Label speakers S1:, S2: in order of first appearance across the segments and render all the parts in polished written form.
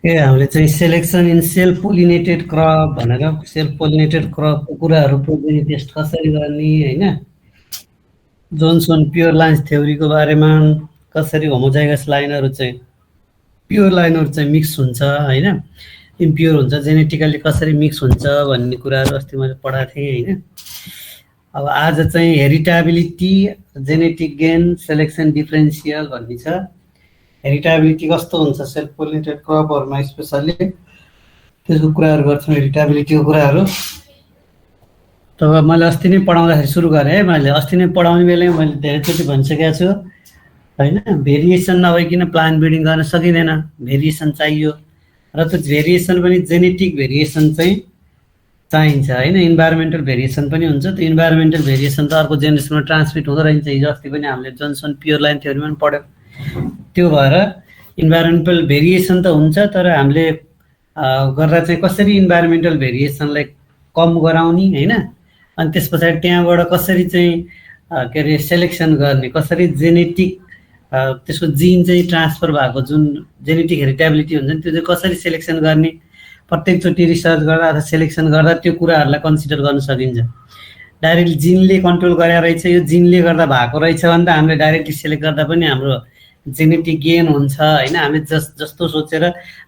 S1: हामीले चाहिँ selection in self pollinated crop भनेर सेल्फ पोलिनेटेड क्रपको कुराहरू प्रोबेबली टेस्ट कसरी गर्ने हैन, जोन्सन प्योर लाइन्स थ्योरीको बारेमा कसरी होमोजाइगस लाइनहरू चाहिँ प्योर लाइनहरू चाहिँ मिक्स हुन्छ हैन, इम्प्योर हुन्छ, जेनेटिकली कसरी मिक्स हुन्छ भन्ने कुराहरू अस्ति मैले पढाएको थिएँ हैन। अब आज चाहिँ हेरिटाबिलिटी, जेनेटिक गेन, सेलेक्सन डिफरेन्सियल भन्ने छ। हेरिटाबिलिटी कस्तो हुन्छ सेल्फ पोलिनेटेड क्रपहरुमा स्पेशली त्यसको कुराहरू गर्छौँ, हेरिटाबिलिटीको कुराहरू। तब मैले अस्ति नै पढाउँदाखेरि सुरु गरेँ है, मैले अस्ति नै पढाउने बेलामा मैले धेरैचोटि भनिसकेको छु हैन, भेरिएसन नभइकन प्लान्ट ब्रिडिङ गर्न सकिँदैन, भेरिएसन चाहियो र त्यो भेरिएसन पनि जेनेटिक भेरिएसन चाहिँ चाहिन्छ हैन। इन्भाइरोमेन्टल भेरिएसन पनि हुन्छ, त्यो इन्भाइरोमेन्टल भेरिएसन त अर्को जेनेरेसनमा ट्रान्समिट हुँदो रहन्छ। हिजो अस्ति पनि हामीले जोन्सन प्योर लाइन थ्योरीमा पनि पढ्यौँ। त्यो भएर इन्भाइरोमेन्टल भेरिएसन त हुन्छ, तर हामीले गर्दा चाहिँ कसरी इन्भाइरोमेन्टल भेरिएसनलाई कम गराउने हैन, अनि त्यस पछाडि त्यहाँबाट कसरी चाहिँ के अरे सेलेक्सन गर्ने, कसरी जेनेटिक त्यसको जिन चाहिँ ट्रान्सफर भएको जुन जेनेटिक हेरिटेबिलिटी हुन्छ नि त्यो चाहिँ कसरी सेलेक्सन गर्ने, प्रत्येकचोटि रिसर्च गर्दा अथवा सेलेक्सन गर्दा त्यो कुराहरूलाई कन्सिडर गर्न सकिन्छ। डाइरेक्टली जिनले कन्ट्रोल गरेर रहेछ, यो जिनले गर्दा भएको रहेछ भने त हामीले डाइरेक्टली सेलेक्ट गर्दा पनि हाम्रो जेनेटिक गेन हुन्छ हैन। हामीले जस्तो सोचेर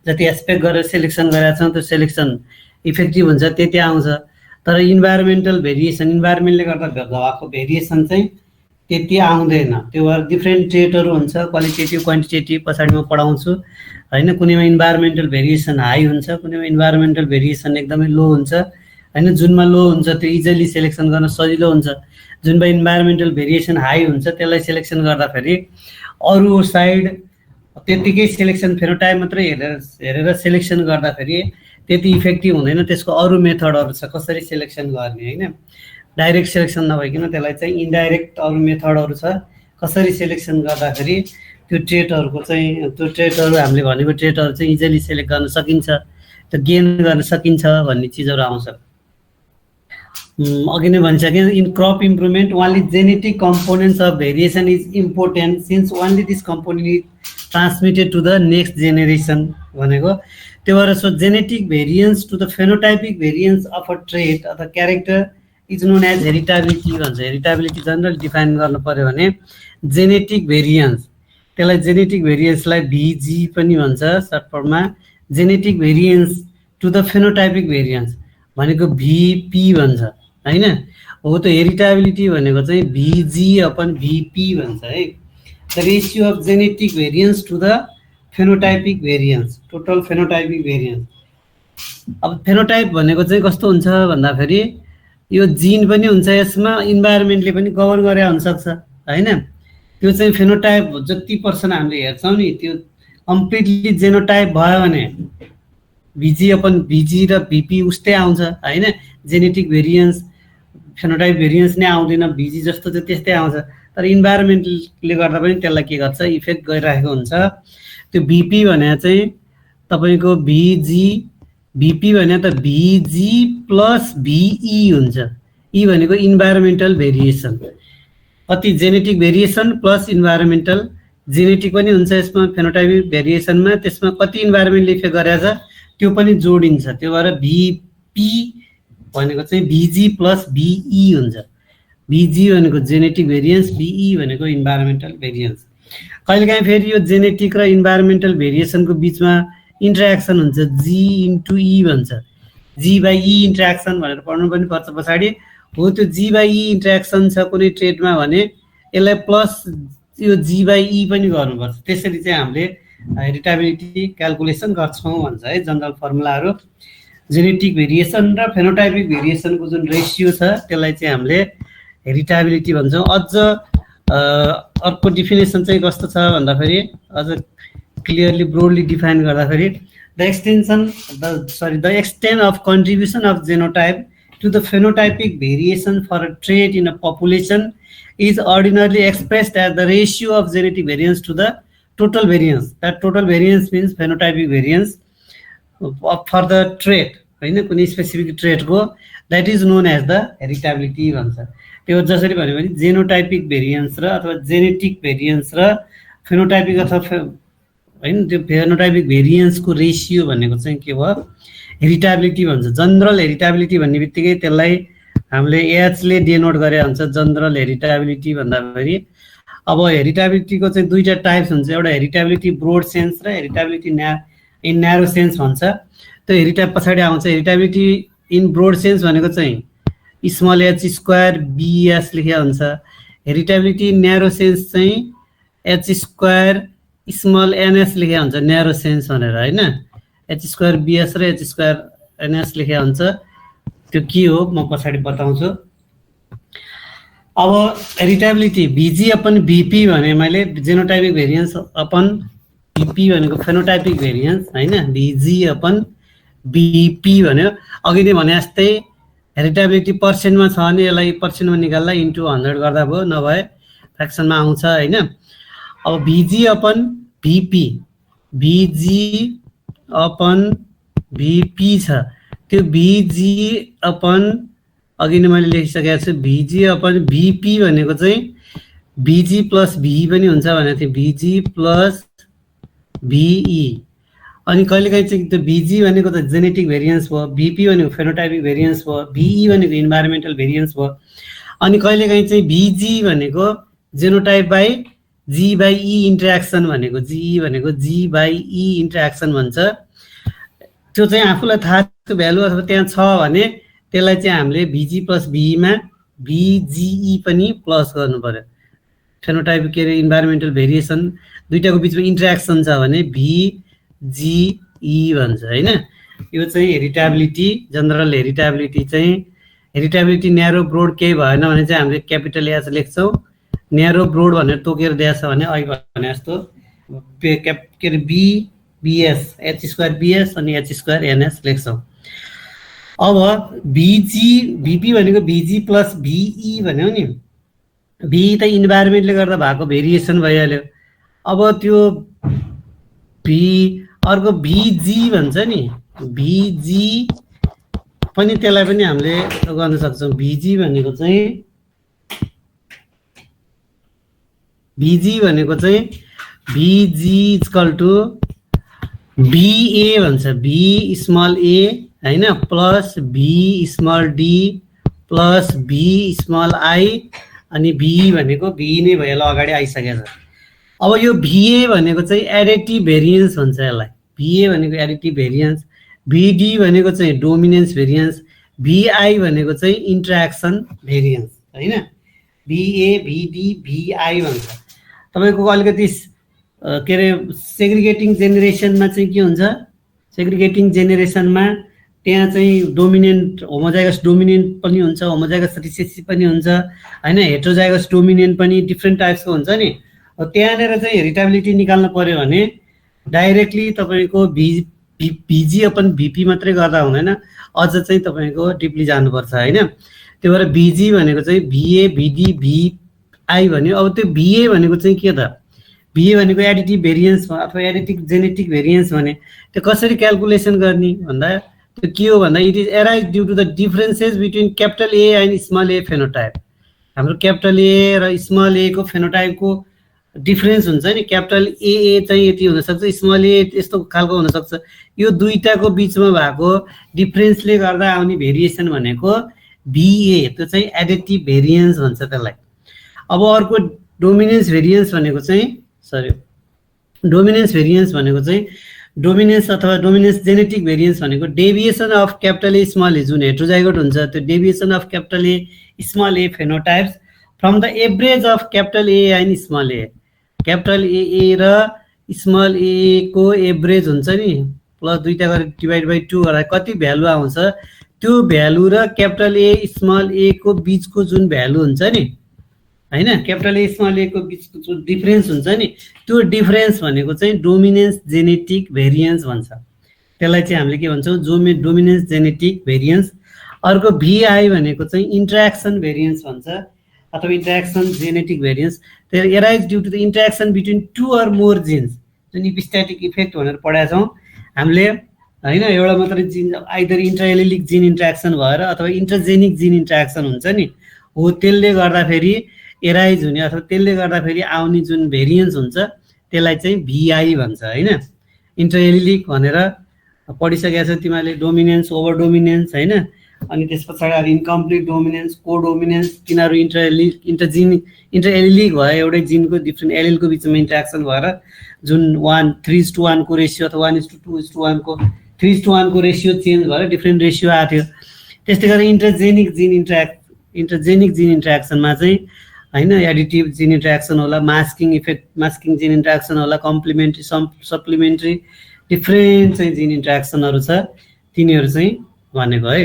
S1: जति एक्सपेक्ट गरेर सेलेक्सन गरेका छौँ त्यो सेलेक्सन इफेक्टिभ हुन्छ, त्यति आउँछ। तर इन्भाइरोमेन्टल भेरिएसन, इन्भाइरोमेन्टले गर्दा भएको भेरिएसन चाहिँ त्यति आउँदैन। त्यो भएर डिफ्रेन्ट ट्रेटहरू हुन्छ, क्वालिटेटिभ क्वान्टिटेटिभ पछाडि म पढाउँछु हैन। कुनैमा इन्भाइरोमेन्टल भेरिएसन हाई हुन्छ, कुनैमा इन्भाइरोमेन्टल भेरिएसन एकदमै लो हुन्छ हैन। जुनमा लो हुन्छ त्यो इजिली सेलेक्सन गर्न सजिलो हुन्छ, जुनमा इन्भाइरोमेन्टल भेरिएसन हाई हुन्छ त्यसलाई सेलेक्सन गर्दाखेरि अरू साइड त्यतिकै सेलेक्सन फेनोटाइप मात्रै हेरेर सेलेक्सन गर्दाखेरि त्यति इफेक्टिभ हुँदैन। त्यसको अरू मेथडहरू छ कसरी सेलेक्सन गर्ने हैन, डाइरेक्ट सेलेक्सन नभइकन त्यसलाई चाहिँ इन्डाइरेक्ट अरू मेथडहरू छ कसरी सेलेक्सन गर्दाखेरि त्यो ट्रेटहरूको चाहिँ त्यो ट्रेटहरू हामीले भनेको ट्रेटहरू चाहिँ इजिली सेलेक्ट गर्न सकिन्छ, त्यो गेन गर्न सकिन्छ भन्ने चिजहरू आउँछ। अघि नै भनिसकेँ, in crop improvement only genetic components of variation is important since only this component is transmitted to the next generation भनेको। त्यो भएर so genetic variance to the phenotypic variance of a trait अथवा character is known as heritability भन्छ। Heritability general define गर्नु पर्यो भने genetic variance, त्यसलाई genetic भेरिएन्सलाई भिजी पनि भन्छ सर्ट फर्ममा, genetic variance to the phenotypic variance भनेको भिपी भन्छ हैन। हो त्यो हेरिटाबिलिटी भनेको चाहिँ भिजी अपन भिपी भन्छ है, the ratio of genetic variance to the phenotypic variance, total phenotypic variance. अब फेनोटाइप भनेको चाहिँ कस्तो हुन्छ भन्दाखेरि यो जिन पनि हुन्छ यसमा, इन्भाइरोमेन्टले पनि गभर्न गरे हुनसक्छ हैन। त्यो चाहिँ फेनोटाइप जति पर्सेन्ट हामीले हेर्छौँ नि त्यो कम्प्लिटली जेनोटाइप भयो भने भिजी अपन भिजी र भिपी उस्तै आउँछ हैन। जेनेटिक भेरिएन्स फेनोटाइप भेरिएन्स नै आउँदैन, भिजी जस्तो चाहिँ त्यस्तै आउँछ। तर इन्भाइरोमेन्टले गर्दा पनि त्यसलाई के गर्छ इफेक्ट गरिरहेको हुन्छ। त्यो भिपी भने चाहिँ तपाईँको भिपी भने त भिजी प्लस भिई हुन्छ। ई भनेको इन्भाइरोमेन्टल भेरिएसन, कति genetic variation plus environmental, genetic पनि हुन्छ यसमा फेनोटाइपिक भेरिएसनमा, त्यसमा कति इन्भाइरोमेन्टले इफेक्ट गरेछ त्यो पनि जोडिन्छ। त्यो भएर भिपी भनेको चाहिँ भिजी प्लस भिई हुन्छ। भिजी भनेको जेनेटिक भेरिएन्स, भिई भनेको इन्भाइरोमेन्टल भेरिएन्स। कहिलेकाहीँ फेरि यो जेनेटिक र इन्भाइरोमेन्टल भेरिएसनको बिचमा इन्टरेक्सन हुन्छ, जी इन्टु ई भन्छ, जी बाई ई इन्टरेक्सन भनेर पढ्नु पनि पर्छ पछाडि। हो त्यो जी बाई ई इन्टरेक्सन छ कुनै ट्रेडमा भने यसलाई प्लस यो जी बाई ई पनि गर्नुपर्छ, त्यसरी चाहिँ हामीले हेरिटाबिलिटी क्यालकुलेसन गर्छौँ भन्छ है जनरल फर्मुलाहरू। जेनेटिक भेरिएसन र फेनोटाइपिक भेरिएसनको जुन रेसियो छ त्यसलाई चाहिँ हामीले हेरिटाबिलिटी भन्छौँ। अझ अर्को डिफिनेसन चाहिँ कस्तो छ भन्दाखेरि अझ क्लियरली ब्रोडली डिफाइन गर्दाखेरि the extent of contribution of genotype to the phenotypic variation for a trait in a population is ordinarily expressed as the ratio of genetic variance to the total variance. That total variance means phenotypic variance for the trait, हैन, कुनै specific ट्रेटको, that is known as the heritability भन्छ। त्यो जसरी भन्यो भने जेनोटाइपिक variance र अथवा genetic variance र फेनोटाइपिक अथवा हैन। त्यो फेनोटाइपिक भेरिएन्सको रेसियो भनेको चाहिँ के भयो, हेरिटाबिलिटी भन्छ। जनरल हेरिटाबिलिटी भन्ने बित्तिकै त्यसलाई हामीले एचले डिनोट गरे हुन्छ जनरल हेरिटाबिलिटी भन्दाखेरि। अब हेरिटाबिलिटीको चाहिँ दुईटा टाइप्स हुन्छ, एउटा हेरिटाबिलिटी ब्रोड सेन्स र हेरिटाबिलिटी इन न्यारो सेन्स भन्छ। त्यो हेरिटाब पछाडि आउँछ। हेरिटाबिलिटी इन ब्रोड सेन्स भनेको चाहिँ स्मल एच स्क्वायर बिएस लेखेको हुन्छ। हेरिटाबिलिटी इन न्यारो सेन्स चाहिँ एच स्क्वायर स्मल एनएस लेखेको हुन्छ न्यारो सेन्स भनेर हैन। एच स्क्वायर बिएस र एच स्क्वायर एनएस लेखेको हुन्छ। त्यो के हो म पछाडि बताउँछु। अब हेरिटाबिलिटी भिजी अपन भिपी भने मैले जेनोटाइपिक भेरिएन्स अपन भिपी भनेको फेनोटाइपिक भेरिएन्स हैन। भिजी अपन भिपी भन्यो। अघि नै भने जस्तै हेरिटाबिलिटी पर्सेन्टमा छ भने यसलाई पर्सेन्टमा निकाल्दा इन्टु 100 गर्दा भयो, नभए फ्र्याक्सनमा आउँछ हैन। अब भिजी अपन भिपी, भिजी अपन भिपी छ। त्यो भिजी अपन अघि नै मैले लेखिसकेको छु। भिजी अपन भिपी भनेको चाहिँ भिजी प्लस भिई पनि हुन्छ भनेको थियो, भिजी प्लस भिई। अनि कहिलेकाहीँ चाहिँ त्यो भिजी भनेको त जेनेटिक भेरिएन्स भयो, भिपी भनेको फेनोटाइपिक भेरिएन्स भयो, भिई भनेको इन्भाइरोमेन्टल भेरिएन्स भयो। अनि कहिलेकाहीँ चाहिँ भिजी भनेको genotype by G by E interaction भनेको, जी भनेको जी बाई ई इन्ट्रेक्सन भन्छ। त्यो चाहिँ आफूलाई थाहा त्यो भ्यालु अथवा त्यहाँ छ भने त्यसलाई चाहिँ हामीले भिजी प्लस भिईमा भिजिई पनि प्लस गर्नु पर्यो। फेनोटाइप के अरे इन्भाइरोमेन्टल भेरिएसन दुईटाको बिचमा इन्ट्रेक्सन छ भने भिजिई भन्छ हैन। यो चाहिँ हेरिटाबिलिटी जनरल हेरिटाबिलिटी चाहिँ। हेरिटाबिलिटी न्यारो ब्रोड केही भएन भने चाहिँ हामीले क्यापिटल एच लेख्छौँ। न्यारो ब्रोड भनेर तोकेर दिएछ भने अघि भने जस्तो के अरे बिएस एच स्क्वायर बिएस अनि एच स्क्वायर एनएस लेख्छौँ। अब भिजी भिपी भनेको भिजी प्लस भिई भन्यो नि। भिई त इन्भाइरोमेन्टले गर्दा भएको भेरिएसन भइहाल्यो। अब त्यो अर्को भिजी भन्छ नि, भिजी पनि त्यसलाई पनि हामीले गर्न सक्छौँ। भिजी भनेको चाहिँ भिजी इक्वल टु भिए भन्छ, भी स्मल ए हैन plus V small D plus V small I अनि भी भनेको भी नै भयो अगाडि आइसकेछ। अब यो भिए भनेको चाहिँ एडिटिभ भेरिएन्स भन्छ यसलाई। भिए भनेको एडिटिभ भेरिएन्स, भिडी भनेको चाहिँ डोमिनेन्स भेरिएन्स, भिआई भनेको चाहिँ इन्ट्रेक्सन भेरिएन्स हैन। भिए भिडी भिआई भन्छ। तपाईको अलिकति के अरे सेग्रिगेटिङ जेनेरेसनमा चाहिँ के हुन्छ, सेग्रिगेटिङ जेनेरेसनमा त्यहाँ चाहिँ डोमिनेन्ट होमोजाइगस डोमिनेन्ट पनि हुन्छ, होमोजाइगस रिसेसिभ पनि हुन्छ हैन, हेट्रोजाइगस डोमिनेन्ट पनि डिफ्रेन्ट टाइप्सको हुन्छ नि। त्यहाँनिर चाहिँ हेरिटाबिलिटी निकाल्नु पर्यो भने डाइरेक्टली तपाईको भिजी अपन भिपी मात्रै गर्दा हुँदैन, अझ चाहिँ तपाईको डिपली जानुपर्छ हैन। त्यही भएर भिजी भनेको चाहिँ भिए भिडी भिआई भन्यो। अब त्यो भिए भनेको चाहिँ के त, भिए भनेको एडिटिभ भेरिएन्स अथवा एडिटिभ जेनेटिक भेरिएन्स भने त्यो कसरी क्यालकुलेसन गर्ने भन्दा त्यो के हो भन्दा it is arise due to the differences between capital A and small A phenotype. हाम्रो क्यापिटल ए र स्मल ए को फेनोटाइपको डिफरेन्स हुन्छ नि। क्यापिटल ए चाहिँ यति हुनसक्छ, स्मल ए यस्तो खालको हुनसक्छ। यो दुईटाको बिचमा भएको डिफरेन्सले गर्दा आउने भेरिएसन भनेको भिए, त्यो चाहिँ एडिटिभ भेरिएन्स भन्छ त्यसलाई। अब अर्को डोमिनेन्स भेरिएन्स भनेको चाहिँ डोमिनेन्स अथवा डोमिनेन्स जेनेटिक भेरिएन्स भनेको deviation of capital A small A, जुन हेट्रोजाइगोट हुन्छ त्यो deviation of capital A small A phenotypes from the average of capital A and small A. Capital A र small ए को average हुन्छ नि, plus दुईटा गरेर डिभाइड बाई 2 गर्दा कति भ्यालु आउँछ, त्यो भ्यालु र क्यापिटल ए स्मल ए को बिचको जुन भ्यालु हुन्छ नि हैन, क्यापिटल ए स्मल ए को बिचको जुन डिफरेन्स हुन्छ नि, त्यो डिफरेन्स भनेको चाहिँ डोमिनेन्स जेनेटिक भेरिएन्स भन्छ। त्यसलाई चाहिँ हामीले के भन्छौँ, डोमिनेन्स जेनेटिक भेरिएन्स। अर्को भिआई भनेको चाहिँ इन्ट्रेक्सन भेरिएन्स भन्छ अथवा इन्ट्रेक्सन जेनेटिक भेरिएन्स। त्यो arise due to the interaction between 2 or more genes, जुन इपिस्ट्याटिक इफेक्ट भनेर पढाएका छौँ हामीले हैन। एउटा मात्रै जिन आइदर इन्ट्राएलिलिक जिन इन्ट्रेक्सन भएर अथवा इन्टरजेनिक जिन इन्ट्रेक्सन हुन्छ नि, हो त्यसले गर्दाखेरि एराइज हुने अथवा त्यसले गर्दाखेरि आउने जुन भेरिएन्स हुन्छ त्यसलाई चाहिँ भिआई भन्छ हैन। इन्टरएलिलिक भनेर पढिसकेका छौ तिमीहरूले, डोमिनेन्स ओभर डोमिनेन्स हैन। अनि त्यस पछाडि इन्कम्प्लिट डोमिनेन्स, को डोमिनेन्स, तिनीहरू इन्टरएलिलिक भयो, एउटै जिनको डिफ्रेन्ट एलिलको बिचमा इन्ट्रेक्सन भएर जुन 3:1 को रेसियो अथवा 1:2:1 को 3:1 को रेसियो चेन्ज भएर डिफ्रेन्ट रेसियो आएको थियो। त्यस्तै गरेर इन्टरजेनिक जिन इन्ट्रेक्सनमा चाहिँ हैन एडिटिभ जिन इन्ट्रेक्सन होला, मास्किङ जिन इन्ट्रेक्सन होला, कम्प्लिमेन्ट्री सप्लिमेन्ट्री डिफ्रेन्ट चाहिँ जिन इन्ट्रेक्सनहरू छ, तिनीहरू चाहिँ भनेको है।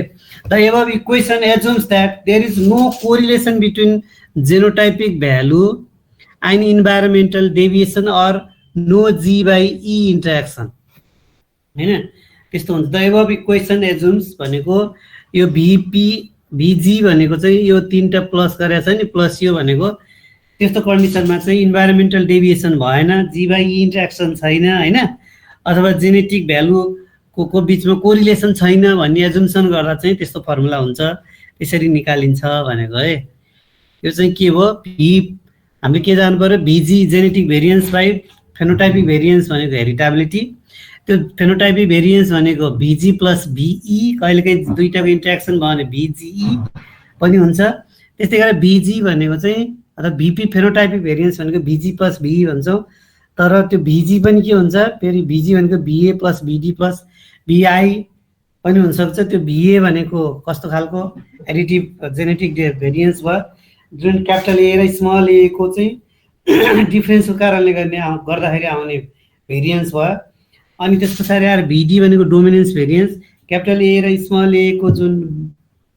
S1: The above equation assumes that there is no correlation between genotypic value and environmental deviation or no G/E interaction हैन, त्यस्तो हुन्छ। द एबभ इक्वेसन एज्युम्स भनेको यो VG भनेको चाहिँ यो तीनटा प्लस गरेको छ नि, प्लस यो भनेको त्यस्तो कन्डिसनमा चाहिँ इन्भाइरोमेन्टल डेभिएसन भएन, G/E इन्ट्रेक्सन छैन हैन, अथवा जेनेटिक भ्यालु को बिचमा कोरिलेसन छैन भन्ने एजुम्सन गर्दा चाहिँ त्यस्तो फर्मुला हुन्छ, त्यसरी निकालिन्छ भनेको है। यो चाहिँ के भयो, हामीले के जानु पर्यो, VG genetic variance by phenotypic variance भनेको हेरिटाबिलिटी, त्यो फेनोटाइपिक भेरिएन्स भनेको VG प्लस VE, कहिलेकाहीँ दुईटाको इन्ट्रेक्सन भयो भने VGE पनि हुन्छ। त्यस्तै गरेर VG भनेको चाहिँ अथवा VP फेनोटाइपिक भेरिएन्स भनेको VG प्लस VE भन्छौँ, तर त्यो VG पनि के हुन्छ, फेरि VG भनेको VA plus VD plus VI पनि हुनसक्छ। त्यो VA भनेको कस्तो खालको एडिटिभ जेनेटिक भेरिएन्स भयो, जुन क्यापिटल ए र स्मल ए को चाहिँ डिफ्रेन्सको कारणले गर्दाखेरि आउने भेरिएन्स भयो। अनि त्यस पछाडि आएर VD भनेको डोमिनेन्स भेरिएन्स, क्यापिटल ए र स्मल ए को जुन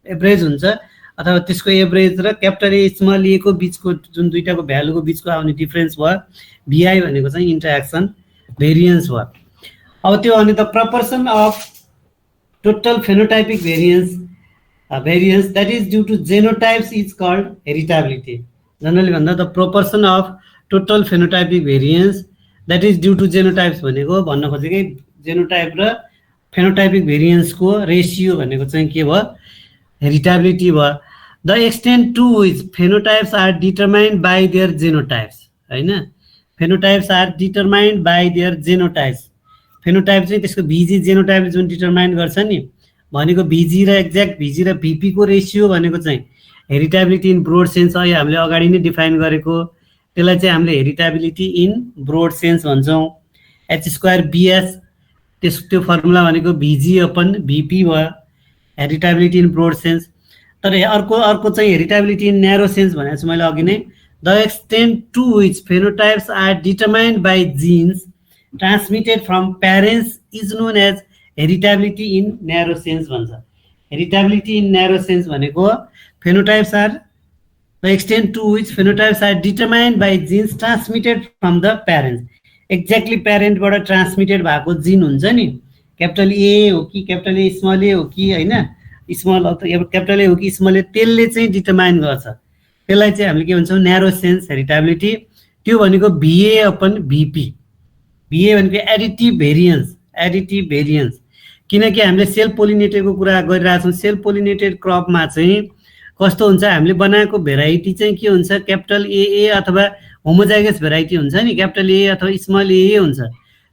S1: एभरेज हुन्छ अथवा त्यसको एभरेज र क्यापिटल ए स्मल ए को बिचको जुन दुईटाको भ्यालुको बिचको आउने डिफ्रेन्स भयो। VI भनेको चाहिँ इन्ट्रेक्सन भेरिएन्स भयो। अब त्यो अनि the proportion of total phenotypic variance that is due to genotypes is called heritability. Generally भन्दा the proportion of total phenotypic variance that is due to genotypes भनेको भन्न खोजेकै जेनोटाइप र फेनोटाइपिक भेरिएन्सको रेसियो भनेको चाहिँ के भयो, हेरिटाबिलिटी भयो। The extent to which phenotypes are determined by their genotypes हैन, phenotypes are determined by their genotypes. Phenotype चाहिँ त्यसको VG जेनोटाइपले जुन डिटरमाइन गर्छ नि, भनेको VG र एक्ज्याक्ट VG र VP को रेसियो भनेको चाहिँ हेरिटाबिलिटी इन ब्रोड सेन्स, अहिले हामीले अगाडि नै डिफाइन गरेको, त्यसलाई चाहिँ हामीले हेरिटाबिलिटी इन ब्रोड सेन्स भन्छौँ। H²BS त्यो फर्मुला भनेको VG/VP भयो, हेरिटाबिलिटी इन ब्रोड सेन्स। तर अर्को चाहिँ हेरिटाबिलिटी इन न्यारो सेन्स भनेको छु मैले अघि नै, the extent to which phenotypes are determined by genes transmitted from parents is known as heritability in narrow sense भन्छ। हेरिटाबिलिटी इन न्यारो सेन्स भनेको phenotypes are the extent to which phenotypes are determined by genes transmitted from the parents. Exactly प्यारेन्टबाट transmitted भएको gene हुन्छ नि, capital ए हो कि capital A small ए हो कि होइन, स्मल क्यापिटल ए हो कि स्मल ए, त्यसले चाहिँ डिटरमाइन गर्छ। त्यसलाई चाहिँ हामीले के भन्छौँ, न्यारो सेन्स हेरिटाबिलिटी। त्यो भनेको VA/VP। VA भनेको एडिटिभ भेरिएन्स, किनकि हामीले सेल्फ पोलिनेटेडको कुरा गरिरहेको छौँ। सेल्फ पोलिनेटेड क्रपमा चाहिँ कस्तो हुन्छ, हामीले बनाएको भेराइटी चाहिँ के हुन्छ, क्यापिटल AA अथवा होमोजाइगस भेराइटी हुन्छ नि, क्यापिटल ए अथवा स्मल ए हुन्छ।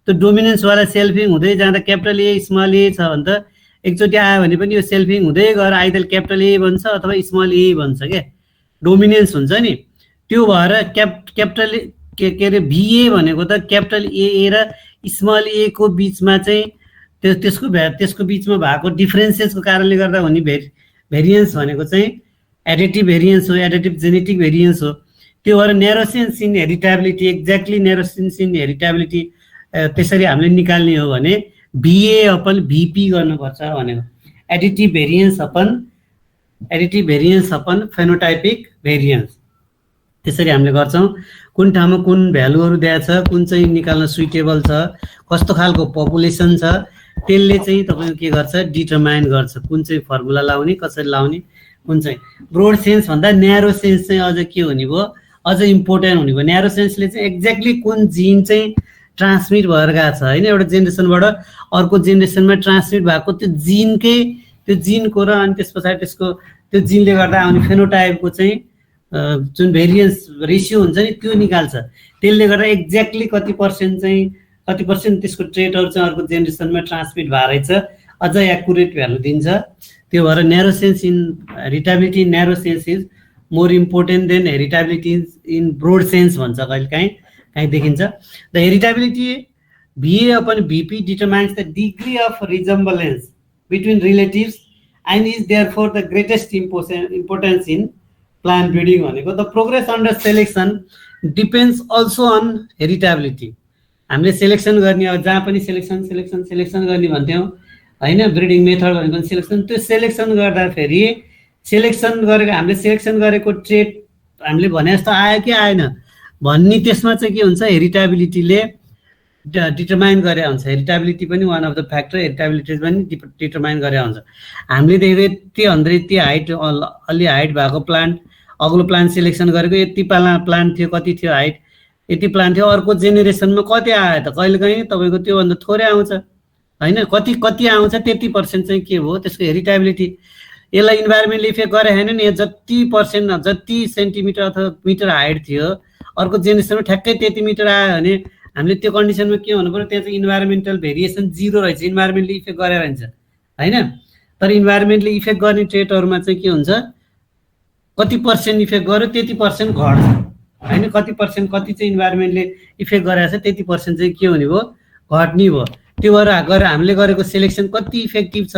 S1: त्यो डोमिनेन्सवाला सेल्फिङ हुँदै जाँदा क्यापिटल ए स्मल ए छ भने त एकचोटि आयो भने पनि यो सेल्फिङ हुँदै गएर आइदर क्यापिटल ए बन्छ अथवा स्मल ए बन्छ क्या, डोमिनेन्स हुन्छ नि। त्यो भएर क्यापिटल के अरे VA भनेको त क्यापिटल AA र स्मल ए को बिचमा चाहिँ त्यसको बिचमा भएको डिफ्रेन्सेसको कारणले गर्दा हुने भेरिएन्स भनेको चाहिँ एडिटिभ भेरिएन्स हो, एडिटिभ जेनेटिक भेरिएन्स हो। त्यो भएर narrow sense in heritability, exactly narrow sense in heritability त्यसरी हामीले निकाल्ने हो भने VA/VP गर्नुपर्छ भनेको, additive variance upon phenotypic variance, त्यसरी हामीले गर्छौँ। कुन ठाउँमा कुन भ्यालुहरू दिएको छ, कुन चाहिँ निकाल्न सुइटेबल छ, कस्तो खालको पपुलेसन छ, त्यसले चाहिँ तपाईँको के गर्छ, डिटरमाइन गर्छ कुन चाहिँ फर्मुला लाउने, कसरी लाउने, कुन चाहिँ। ब्रोड सेन्स भन्दा न्यारो सेन्स चाहिँ अझ के हुने भयो, अझ इम्पोर्टेन्ट हुने भयो। न्यारो सेन्सले चाहिँ एक्ज्याक्टली कुन जिन चाहिँ ट्रान्समिट भएर गएको छ होइन, एउटा जेनेरेसनबाट अर्को जेनेरेसनमा ट्रान्समिट भएको त्यो जिनको र अनि त्यस पछाडि त्यसको त्यो जिनले गर्दा आउने फेनोटाइपको चाहिँ जुन भेरिएन्स रेसियो हुन्छ नि त्यो निकाल्छ। त्यसले गर्दा एक्ज्याक्टली कति पर्सेन्ट त्यसको ट्रेटहरू चाहिँ अर्को जेनेरेसनमा ट्रान्समिट भएर रहेछ अझ एक्युरेट भ्यालु दिन्छ। त्यो भएर narrow sense in heritability narrow sense is more important than heritability in broad sense भन्छ कहीँ देखिन्छ। The heritability VA upon BP determines the degree of resemblance between relatives and is therefore the greatest importance in plant breeding भनेको। The progress under selection depends also on heritability। हामीले selection गर्ने अब जहाँ पनि selection गर्ने भन्थ्यौँ होइन, breeding method भनेको सेलेक्सन। त्यो सेलेक्सन गर्दाखेरि हामीले सेलेक्सन गरेको ट्रेट हामीले भने जस्तो आयो कि आएन भन्ने त्यसमा चाहिँ के हुन्छ हेरिटेबिलिटीले डिटरमाइन गरे हुन्छ। हेरिटेबिलिटी पनि one of the factor, heritability पनि डिटरमाइन गरे हुन्छ। हामीले देखेको यति 100 हाइट अलि हाइट भएको प्लान्ट अग्लो प्लान्ट सेलेक्सन गरेको यति प्लान्ट थियो, कति थियो हाइट यति प्लान्ट थियो, अर्को जेनेरेसनमा कति आयो त कहिलेकाहीँ तपाईँको त्योभन्दा थोरै आउँछ होइन। कति आउँछ त्यति पर्सेन्ट चाहिँ के हो त्यसको हेरिटेबिलिटी। यसलाई इन्भाइरोमेन्टले इफेक्ट गरे होइन नि, जति सेन्टिमिटर अथवा मिटर हाइट थियो अर्को जेनेरेसनमा ठ्याक्कै त्यति मिटर आयो भने हामीले त्यो कन्डिसनमा के हुनु पर्यो, त्यहाँ चाहिँ इन्भाइरोमेन्टल भेरिएसन 0 रहेछ, इन्भाइरोमेन्टले इफेक्ट गरेर रहन्छ होइन। तर इन्भाइरोमेन्टले इफेक्ट गर्ने ट्रेटहरूमा चाहिँ के हुन्छ, कति पर्सेन्ट इफेक्ट गर्यो त्यति पर्सेन्ट घट्छ होइन। कति चाहिँ इन्भाइरोमेन्टले इफेक्ट गरेको छ त्यति पर्सेन्ट चाहिँ के हुने भयो, घट्ने भयो। त्यो भएर हामीले गरेको सेलेक्सन कति इफेक्टिभ छ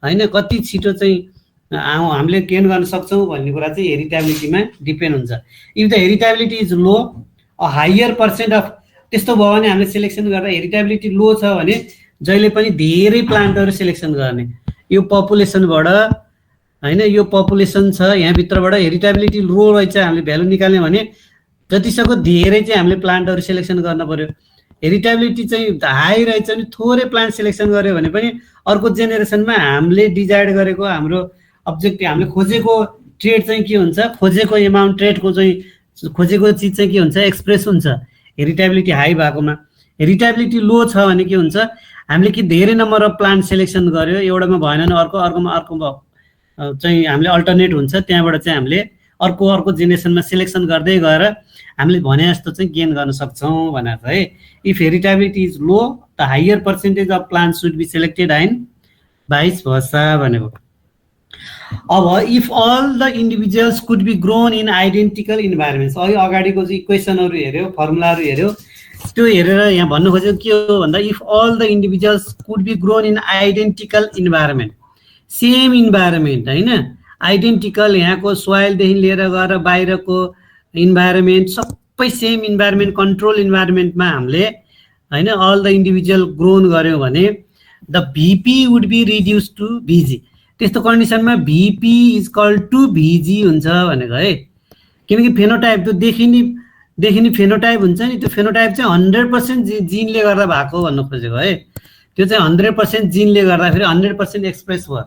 S1: होइन, कति छिटो चाहिँ हामीले गेन गर्न सक्छौँ भन्ने कुरा चाहिँ हेरिटेबिलिटीमा डिपेन्ड हुन्छ। If the heritability is low a higher percent of त्यस्तो भयो भने हामीले सेलेक्सन गर्दा हेरिटेबिलिटी लो छ भने जहिले पनि धेरै प्लान्टहरू सेलेक्सन गर्ने। यो पपुलेसनबाट होइन, यो पपुलेसन छ यहाँभित्रबाट हेरिटेबिलिटी लो रहेछ हामीले भ्यालु निकाल्ने भने जतिसक्दो धेरै चाहिँ हामीले प्लान्टहरू सेलेक्सन गर्न पर्यो। हेरिटेबिलिटी चाहिँ हाई रहेछ भने थोरै प्लान्ट सेलेक्सन गर्यो भने पनि अर्को जेनेरेसनमा हामीले डिजायर्ड गरेको हाम्रो अब्जेक्टिभ हामीले खोजेको ट्रेड चाहिँ के हुन्छ, खोजेको एमाउन्ट ट्रेडको चाहिँ खोजेको चिज चाहिँ के हुन्छ, एक्सप्रेस हुन्छ हेरिटेबिलिटी हाई भएकोमा। हेरिटेबिलिटी लो छ भने के हुन्छ, हामीले कि धेरै नम्बर अफ प्लान्ट सेलेक्सन गर्यो, एउटामा भएन भने अर्कोमा चाहिँ हामीले अल्टरनेट हुन्छ, त्यहाँबाट चाहिँ हामीले अर्को जेनेरेसनमा सेलेक्सन गर्दै गएर हामीले भने जस्तो चाहिँ गेन गर्न सक्छौँ भनेर है। If heritability is low the higher percentage of plant should be selected and vice versa भनेको। अब if all the individuals could be grown in identical environments, अहिले अगाडिको चाहिँ इक्वेसनहरू हेऱ्यो, फर्मुलाहरू हेऱ्यो, त्यो हेरेर यहाँ भन्नु खोजेको के हो भन्दा if all the individuals could be grown in identical environment, same environment होइन, आइडेन्टिकल यहाँको सोइलदेखि लिएर गएर बाहिरको इन्भाइरोमेन्ट सबै सेम इन्भाइरोमेन्ट कन्ट्रोल इन्भाइरोमेन्टमा हामीले होइन अल द इन्डिभिजुअल ग्रोन गऱ्यौँ भने the VP would be reduce to VG. त्यस्तो कन्डिसनमा VP is call to VG हुन्छ भनेको है। किनकि फेनोटाइप त्यो देखिने फेनोटाइप हुन्छ नि, त्यो फेनोटाइप चाहिँ 100% जिनले गर्दा भएको भन्नु खोजेको है। त्यो चाहिँ 100% जिनले गर्दाखेरि 100% एक्सप्रेस भयो।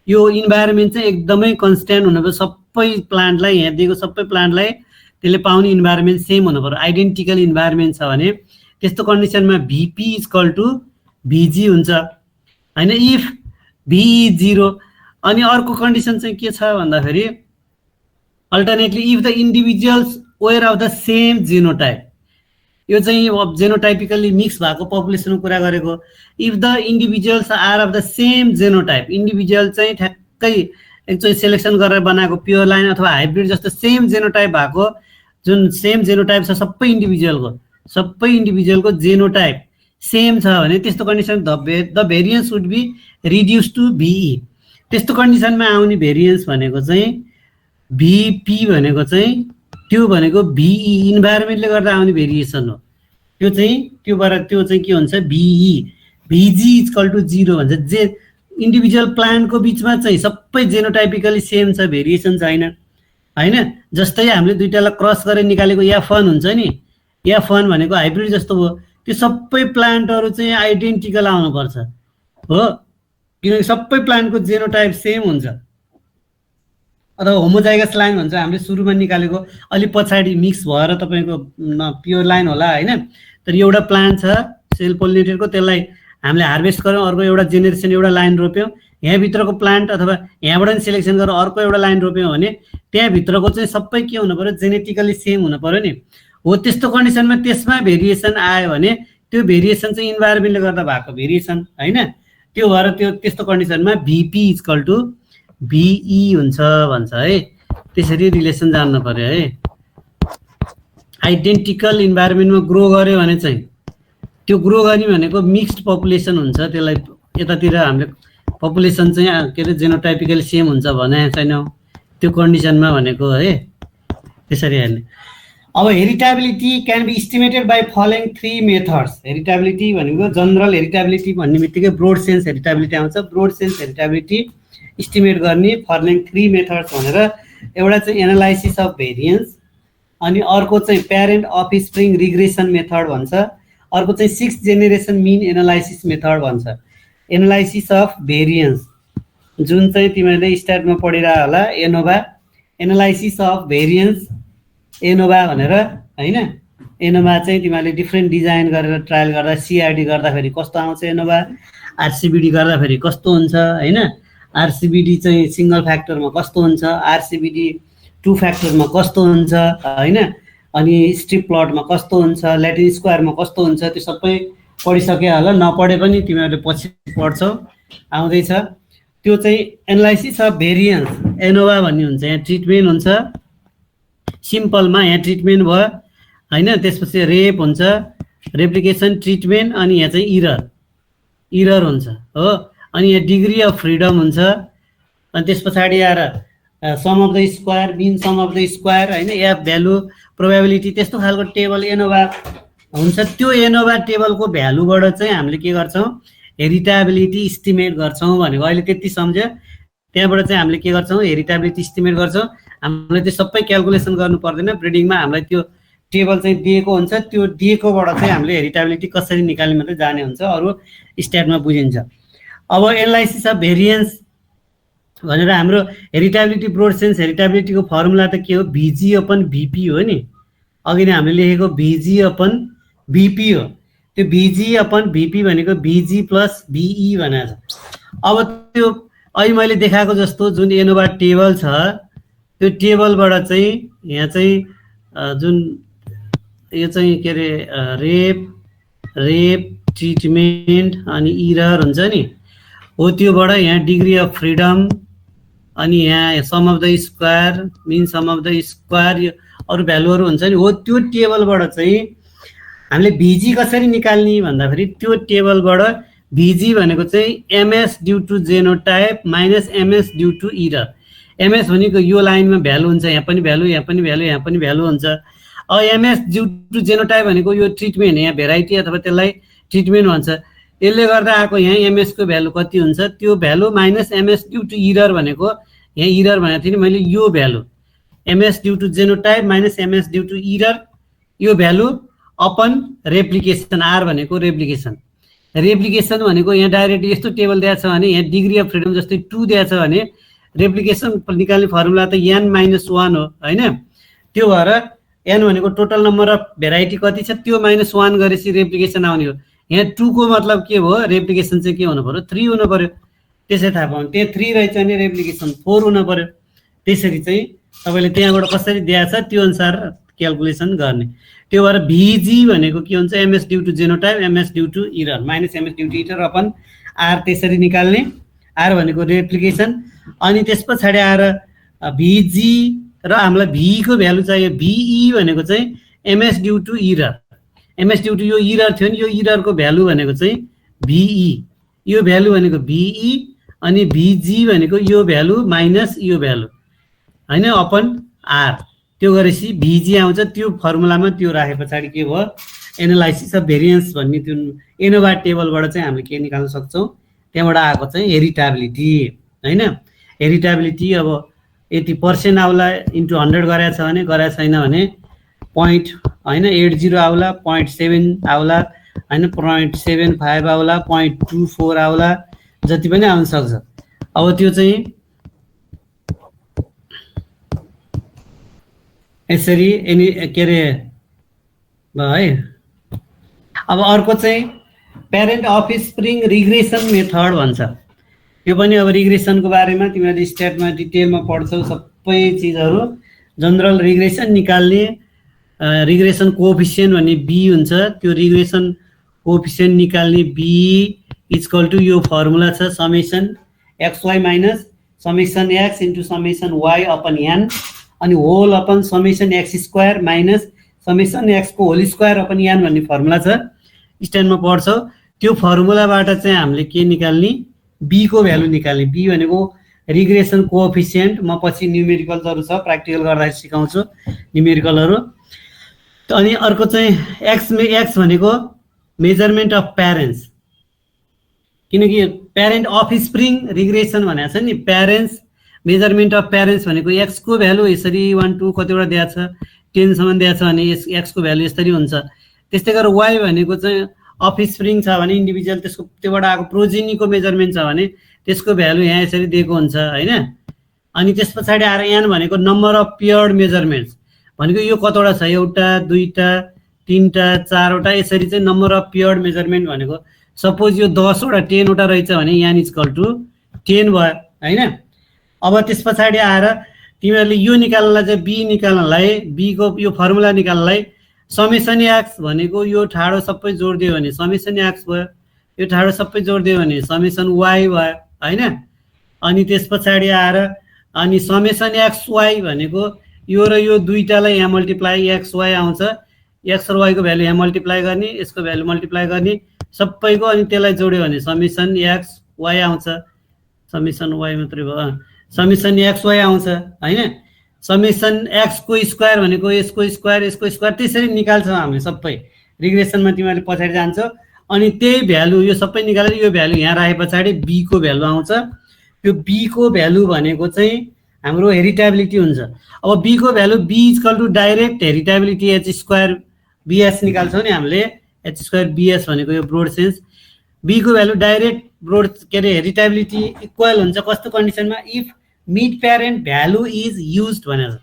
S1: यो इन्भाइरोमेन्ट चाहिँ एकदमै कन्सट्यान्ट हुनु पर्यो, सबै प्लान्टलाई यहाँ दिएको सबै प्लान्टलाई त्यसले पाउने इन्भाइरोमेन्ट सेम हुनु पर्यो। आइडेन्टिकल इन्भाइरोमेन्ट छ भने त्यस्तो कन्डिसनमा VP is call to VG हुन्छ होइन। इफ भी 0 अनि अर्को कन्डिसन चाहिँ के छ भन्दाखेरि alternately if the individuals were of the same genotype, यो चाहिँ अब जेनोटाइपिकल्ली मिक्स भएको पपुलेसनको कुरा गरेको। If the individuals are of the same genotype, individual चाहिँ ठ्याक्कै एकचोटि सेलेक्सन गरेर बनाएको प्योर लाइन अथवा हाइब्रिड जस्तो सेम जेनोटाइप भएको, जुन सेम जेनोटाइप छ सबै इन्डिभिजुअलको जेनोटाइप सेम छ भने त्यस्तो condition the variance would be reduce to VE. त्यस्तो कन्डिसनमा आउने भेरिएन्स भनेको चाहिँ भिपी भनेको चाहिँ त्यो भनेको भिई इन्भाइरोमेन्टले गर्दा आउने भेरिएसन हो। त्यो चाहिँ के हुन्छ भिई, भिजी इज कल टु 0 भन्छ। जे इन्डिभिजुअल प्लान्टको बिचमा चाहिँ सबै जेनोटाइपिकली सेम छ, भेरिएसन छैन होइन। जस्तै हामीले दुईटालाई क्रस गरेर निकालेको F1 हुन्छ नि, F1 भनेको हाइब्रिड जस्तो हो, त्यो सबै प्लान्टहरू चाहिँ आइडेन्टिकल आउनुपर्छ हो, किनकि सबै प्लान्टको जेनोटाइप सेम हुन्छ। अथवा होमोजाइगस लाइन भन्छ हामीले सुरुमा निकालेको, अलि पछाडि मिक्स भएर तपाईँको प्योर लाइन होला होइन। तर एउटा प्लान्ट छ सेल पोलिनेटेडको, त्यसलाई हामीले हार्भेस्ट गऱ्यौँ, अर्को एउटा जेनेरेसन एउटा लाइन रोप्यौँ, यहाँभित्रको प्लान्ट अथवा यहाँबाट नि सिलेक्सन गरेर अर्को एउटा लाइन रोप्यौँ भने त्यहाँभित्रको चाहिँ सबै के हुनु पऱ्यो, जेनेटिकली सेम हुनु पऱ्यो नि। हो त्यस्तो कन्डिसनमा त्यसमा भेरिएसन आयो भने त्यो भेरिएसन चाहिँ इन्भाइरोमेन्टले गर्दा भएको भेरिएसन होइन। त्यो भएर त्यो त्यस्तो कन्डिसनमा भिपी इक्वल टु भिई हुन्छ भन्छ है। त्यसरी रिलेसन जान्नु पर्यो है। आइडेन्टिकल इन्भाइरोमेन्टमा ग्रो गर्यो भने चाहिँ त्यो ग्रो गर्ने भनेको मिक्स्ड पपुलेसन हुन्छ, त्यसलाई यतातिर हामीले पपुलेसन चाहिँ के अरे जेनोटाइपिकली सेम हुन्छ भने छैनौँ त्यो कन्डिसनमा भनेको है। त्यसरी हेर्ने। अब heritability can be estimated by following 3 methods. Heritability भनेको जनरल हेरिटेबिलिटी भन्ने बित्तिकै ब्रोड सेन्स हेरिटेबिलिटी आउँछ। ब्रोड सेन्स हेरिटेबिलिटी इस्टिमेट गर्ने फलोइङ 3 मेथड्स भनेर एउटा चाहिँ एनालाइसिस अफ भेरिएन्स, अनि अर्को चाहिँ प्यारेन्ट अफस्प्रिङ रिग्रेसन मेथड भन्छ, अर्को चाहिँ 6th generation mean analysis method भन्छ। एनालाइसिस अफ भेरिएन्स जुन चाहिँ तिमीहरूले स्टार्टमा पढिरह होला ANOVA, analysis of variance ANOVA भनेर होइन। एनोभा चाहिँ तिमीहरूले डिफ्रेन्ट डिजाइन गरेर ट्रायल गर्दा सिआरडी गर्दाखेरि कस्तो आउँछ एनोभा, आरसिबिडी गर्दाखेरि कस्तो हुन्छ होइन। आरसिबिडी चाहिँ सिङ्गल फ्याक्टरमा कस्तो हुन्छ, आरसिबिडी 2 फ्याक्टरमा कस्तो हुन्छ होइन, अनि स्ट्रिप प्लटमा कस्तो हुन्छ, ल्याटिन स्क्वायरमा कस्तो हुन्छ, त्यो सबै पढिसके होला। नपढे पनि तिमीहरूले पछि पढ्छौ, आउँदैछ। त्यो चाहिँ एनालाइसिस अफ भेरिएन्स एनोभा भन्ने हुन्छ। यहाँ ट्रिटमेन्ट हुन्छ सिम्पलमा, यहाँ ट्रिटमेन्ट भयो होइन। त्यसपछि रेप हुन्छ, रेप्लिकेसन ट्रिटमेन्ट, अनि यहाँ चाहिँ इरर हुन्छ हो। अनि यहाँ डिग्री अफ फ्रिडम हुन्छ, अनि त्यस पछाडि आएर sum of the square, mean sum of the square होइन, एफ भ्यालु, प्रोबेबिलिटी, त्यस्तो खालको टेबल एनोभा हुन्छ। त्यो एनोभा टेबलको भ्यालुबाट चाहिँ हामीले के गर्छौँ, हेरिटेबिलिटी इस्टिमेट गर्छौँ भनेको अहिले त्यति सम्झ्यो। त्यहाँबाट चाहिँ हामीले के गर्छौँ, हेरिटेबिलिटी इस्टिमेट गर्छौँ। हामीले त्यो सबै क्यालकुलेसन गर्नु पर्दैन, ब्रिडिङमा हामीलाई त्यो टेबल चाहिँ दिएको हुन्छ, त्यो दिएकोबाट चाहिँ हामीले हेरिटेबिलिटी कसरी निकाल्ने मात्रै जाने हुन्छ, अरू स्ट्याटमा बुझिन्छ। अब एनालाइसिस अफ भेरिएन्स भनेर हाम्रो हेरिटेबिलिटी ब्रोड सेन्स हेरिटेबिलिटीको फर्मुला त के हो, भिजी अपन भिपी हो नि। अघि नै हामीले लेखेको भिजी अपन भिपी हो। त्यो भिजी अपन भिपी भनेको भिजी प्लस भिई भनेको छ। अब त्यो अहिले मैले देखाएको जस्तो जुन एनोभा टेबल छ, त्यो टेबलबाट चाहिँ यहाँ चाहिँ जुन यो चाहिँ के अरे रेप ट्रिटमेन्ट अनि इरर हुन्छ नि हो, त्योबाट यहाँ डिग्री अफ फ्रिडम, अनि यहाँ sum of the square, mean sum of the square, यो अरू भ्यालुहरू हुन्छ नि हो। त्यो टेबलबाट चाहिँ हामीले भिजी कसरी निकाल्ने भन्दाखेरि त्यो टेबलबाट भिजी भनेको चाहिँ MS due to genotype minus MS due to error. MS भनेको यो लाइनमा भ्यालु हुन्छ, यहाँ पनि भ्यालु, यहाँ पनि भ्यालु, यहाँ पनि भ्यालु हुन्छ। अब एमएस ड्यु टु जेनोटाइप भनेको यो ट्रिटमेन्ट, यहाँ भेराइटी अथवा त्यसलाई ट्रिटमेन्ट भन्छ। यसले गर्दा आएको यहाँ एमएसको भ्यालु कति हुन्छ, त्यो value minus MS due to error भनेको, यहाँ इरर भनेको थिएँ नि मैले, यो value MS due to genotype minus MS due to error, यो भ्यालु अपन रेप्लिकेसन, आर भनेको रेप्लिकेसन। रेप्लिकेसन भनेको यहाँ डाइरेक्ट यस्तो टेबल दिएको छ भने यहाँ डिग्री अफ फ्रिडम जस्तै 2 दिएको छ भने रेप्लिकेसन निकाल्ने फर्मुला त n - 1 हो होइन। त्यो भएर n भनेको टोटल नम्बर अफ भेराइटी कति छ, त्यो -1 गरेपछि रेप्लिकेसन आउने हो। यहाँ 2 को मतलब के भयो, रेप्लिकेसन चाहिँ के हुनु पर्यो, 3 हुनु पर्यो। त्यसै थाहा पाउनु, त्यहाँ 3 रहेछ भने रेप्लिकेसन 4 हुनु पर्यो। त्यसरी चाहिँ तपाईँले त्यहाँबाट कसरी दिएको छ त्यो अनुसार क्यालकुलेसन गर्ने। त्यो भएर भिजी भनेको के हुन्छ, MS due to genotype MS due to error minus MS due to error upon R, त्यसरी निकाल्ने। आर भनेको रेप्लिकेसन। अनि त्यस पछाडि आएर भिजी र हामीलाई भीको भ्यालु चाहियो, भिई भनेको चाहिँ MS due to error. MS due to यो इरर थियो नि, यो इररको भ्यालु भनेको चाहिँ भिई, यो भ्यालु भनेको भिई, अनि भिजी भनेको यो भ्यालु माइनस यो भ्यालु होइन अपन आर। त्यो गरेपछि भिजी आउँछ। त्यो फर्मुलामा त्यो राखे पछाडि के भयो, एनालाइसिस अफ भेरिएन्स भन्ने त्यो एनोभा टेबलबाट चाहिँ हामीले के निकाल्न सक्छौँ, त्यहाँबाट आएको चाहिँ हेरिटेबिलिटी होइन। हेरिटेबिलिटी अब यति पर्सेन्ट आउला इन्टु 100 गरेको छ भने, गरेको छैन भने 0.80 आउला, 0.7 आउला होइन, 0.75 आउला, 0.24 आउला, जति पनि आउन सक्छ। अब त्यो चाहिँ यसरी के अरे भयो है। अब अर्को चाहिँ प्यारेन्ट अफस्प्रिङ रिग्रेसन मेथड भन्छ। यो पनि अब रिग्रेसनको बारेमा तिमीहरूले स्ट्याटमा डिटेलमा पढ्छौ सबै चिजहरू। जनरल रिग्रेसन निकाल्ने रिग्रेसन कोएफिसिएन्ट भन्ने बी हुन्छ, त्यो रिग्रेसन कोएफिसिएन्ट निकाल्ने बी इक्वल टु यो फर्मुला छ summation xy minus summation x into summation y upon n अनि whole upon summation x square minus summation x को होल स्क्वायर अपन n भन्ने formula छ, स्ट्यान्डमा पढ्छौ। त्यो फर्मुलाबाट चाहिँ हामीले के निकाल्ने, b को भ्यालु निकाल्ने। b भनेको रिग्रेसन कोएफिसिएन्ट, म पछि न्युमेरिकलहरु छ प्र्याक्टिकल गर्दा सिकाउँछु न्युमेरिकलहरु। अनि अर्को चाहिँ x भनेको मेजरमेन्ट अफ प्यारेन्ट्स, किनकि प्यारेन्ट अफस्प्रिङ रिग्रेसन भनेको छ नि, प्यारेन्ट्स मेजरमेन्ट अफ प्यारेन्ट्स भनेको x को भ्यालु यसरी 1 2 कतिवटा दिएको छ 10 सम्म दिएको छ भने x को भ्यालु यसरी हुन्छ। त्यस्तै गरेर y भनेको चाहिँ अफस्प्रिङ छ भने इन्डिभिजुअल त्यसको त्योबाट आएको प्रोजेनीको मेजरमेन्ट छ भने त्यसको भ्यालु यहाँ यसरी दिएको हुन्छ हैन। अनि त्यसपछि आएर n भनेको नम्बर अफ पेयर्ड मेजरमेन्ट्स भनेको यो कतिवटा छ, एउटा दुईटा तीनटा चारवटा यसरी चाहिँ नम्बर अफ पेयर्ड मेजरमेन्ट भनेको। सपोज यो 10 वटा 10 वटा रहेछ भने n इक्वल टु 10 भयो हैन। अब त्यसपछि आएर तिमीहरूले यो निकाल्नलाई चाहिँ b निकाल्नलाई b को यो फर्मुला निकाल्नलाई समेसन x भनेको यो ठाडो सबै जोड्दियो भने समेसन x भयो, यो ठाडो सबै जोड्दियो भने समेसन y भयो हैन। अनि त्यसपछि आएर अनि समेसन xy भनेको यो र यो दुईटालाई यहाँ मल्टिप्लाई xy आउँछ, x र y को भ्यालु यहाँ मल्टिप्लाई गर्ने, यसको भ्यालु मल्टिप्लाई गर्ने सबैको, अनि त्यसलाई जोड्यो भने समेसन xy आउँछ, समेसन y मात्रै भयो, समेसन xy आउँछ हैन। समेसन x को स्क्वायर भनेको यसको स्क्वायर यसको स्क्वायर त्यसरी निकाल्छौँ हामीले सबै रिग्रेसनमा। तिमीहरूले पछाडि जान्छौ अनि त्यही भ्यालु यो सबै निकालेर यो भ्यालु यहाँ राखे पछाडि b को भ्यालु आउँछ। यो b को भ्यालु भनेको चाहिँ हाम्रो हेरिटेबिलिटी हुन्छ। अब b को value b equal to direct heritability h square bs निकाल्छौँ नि हामीले, h स्क्वायर bs भनेको यो ब्रोड सेन्स। b को भ्यालु डाइरेक्ट ब्रोड के अरे हेरिटेबिलिटी इक्वल हुन्छ कस्तो कन्डिसनमा, if mid parent value is used भनेर।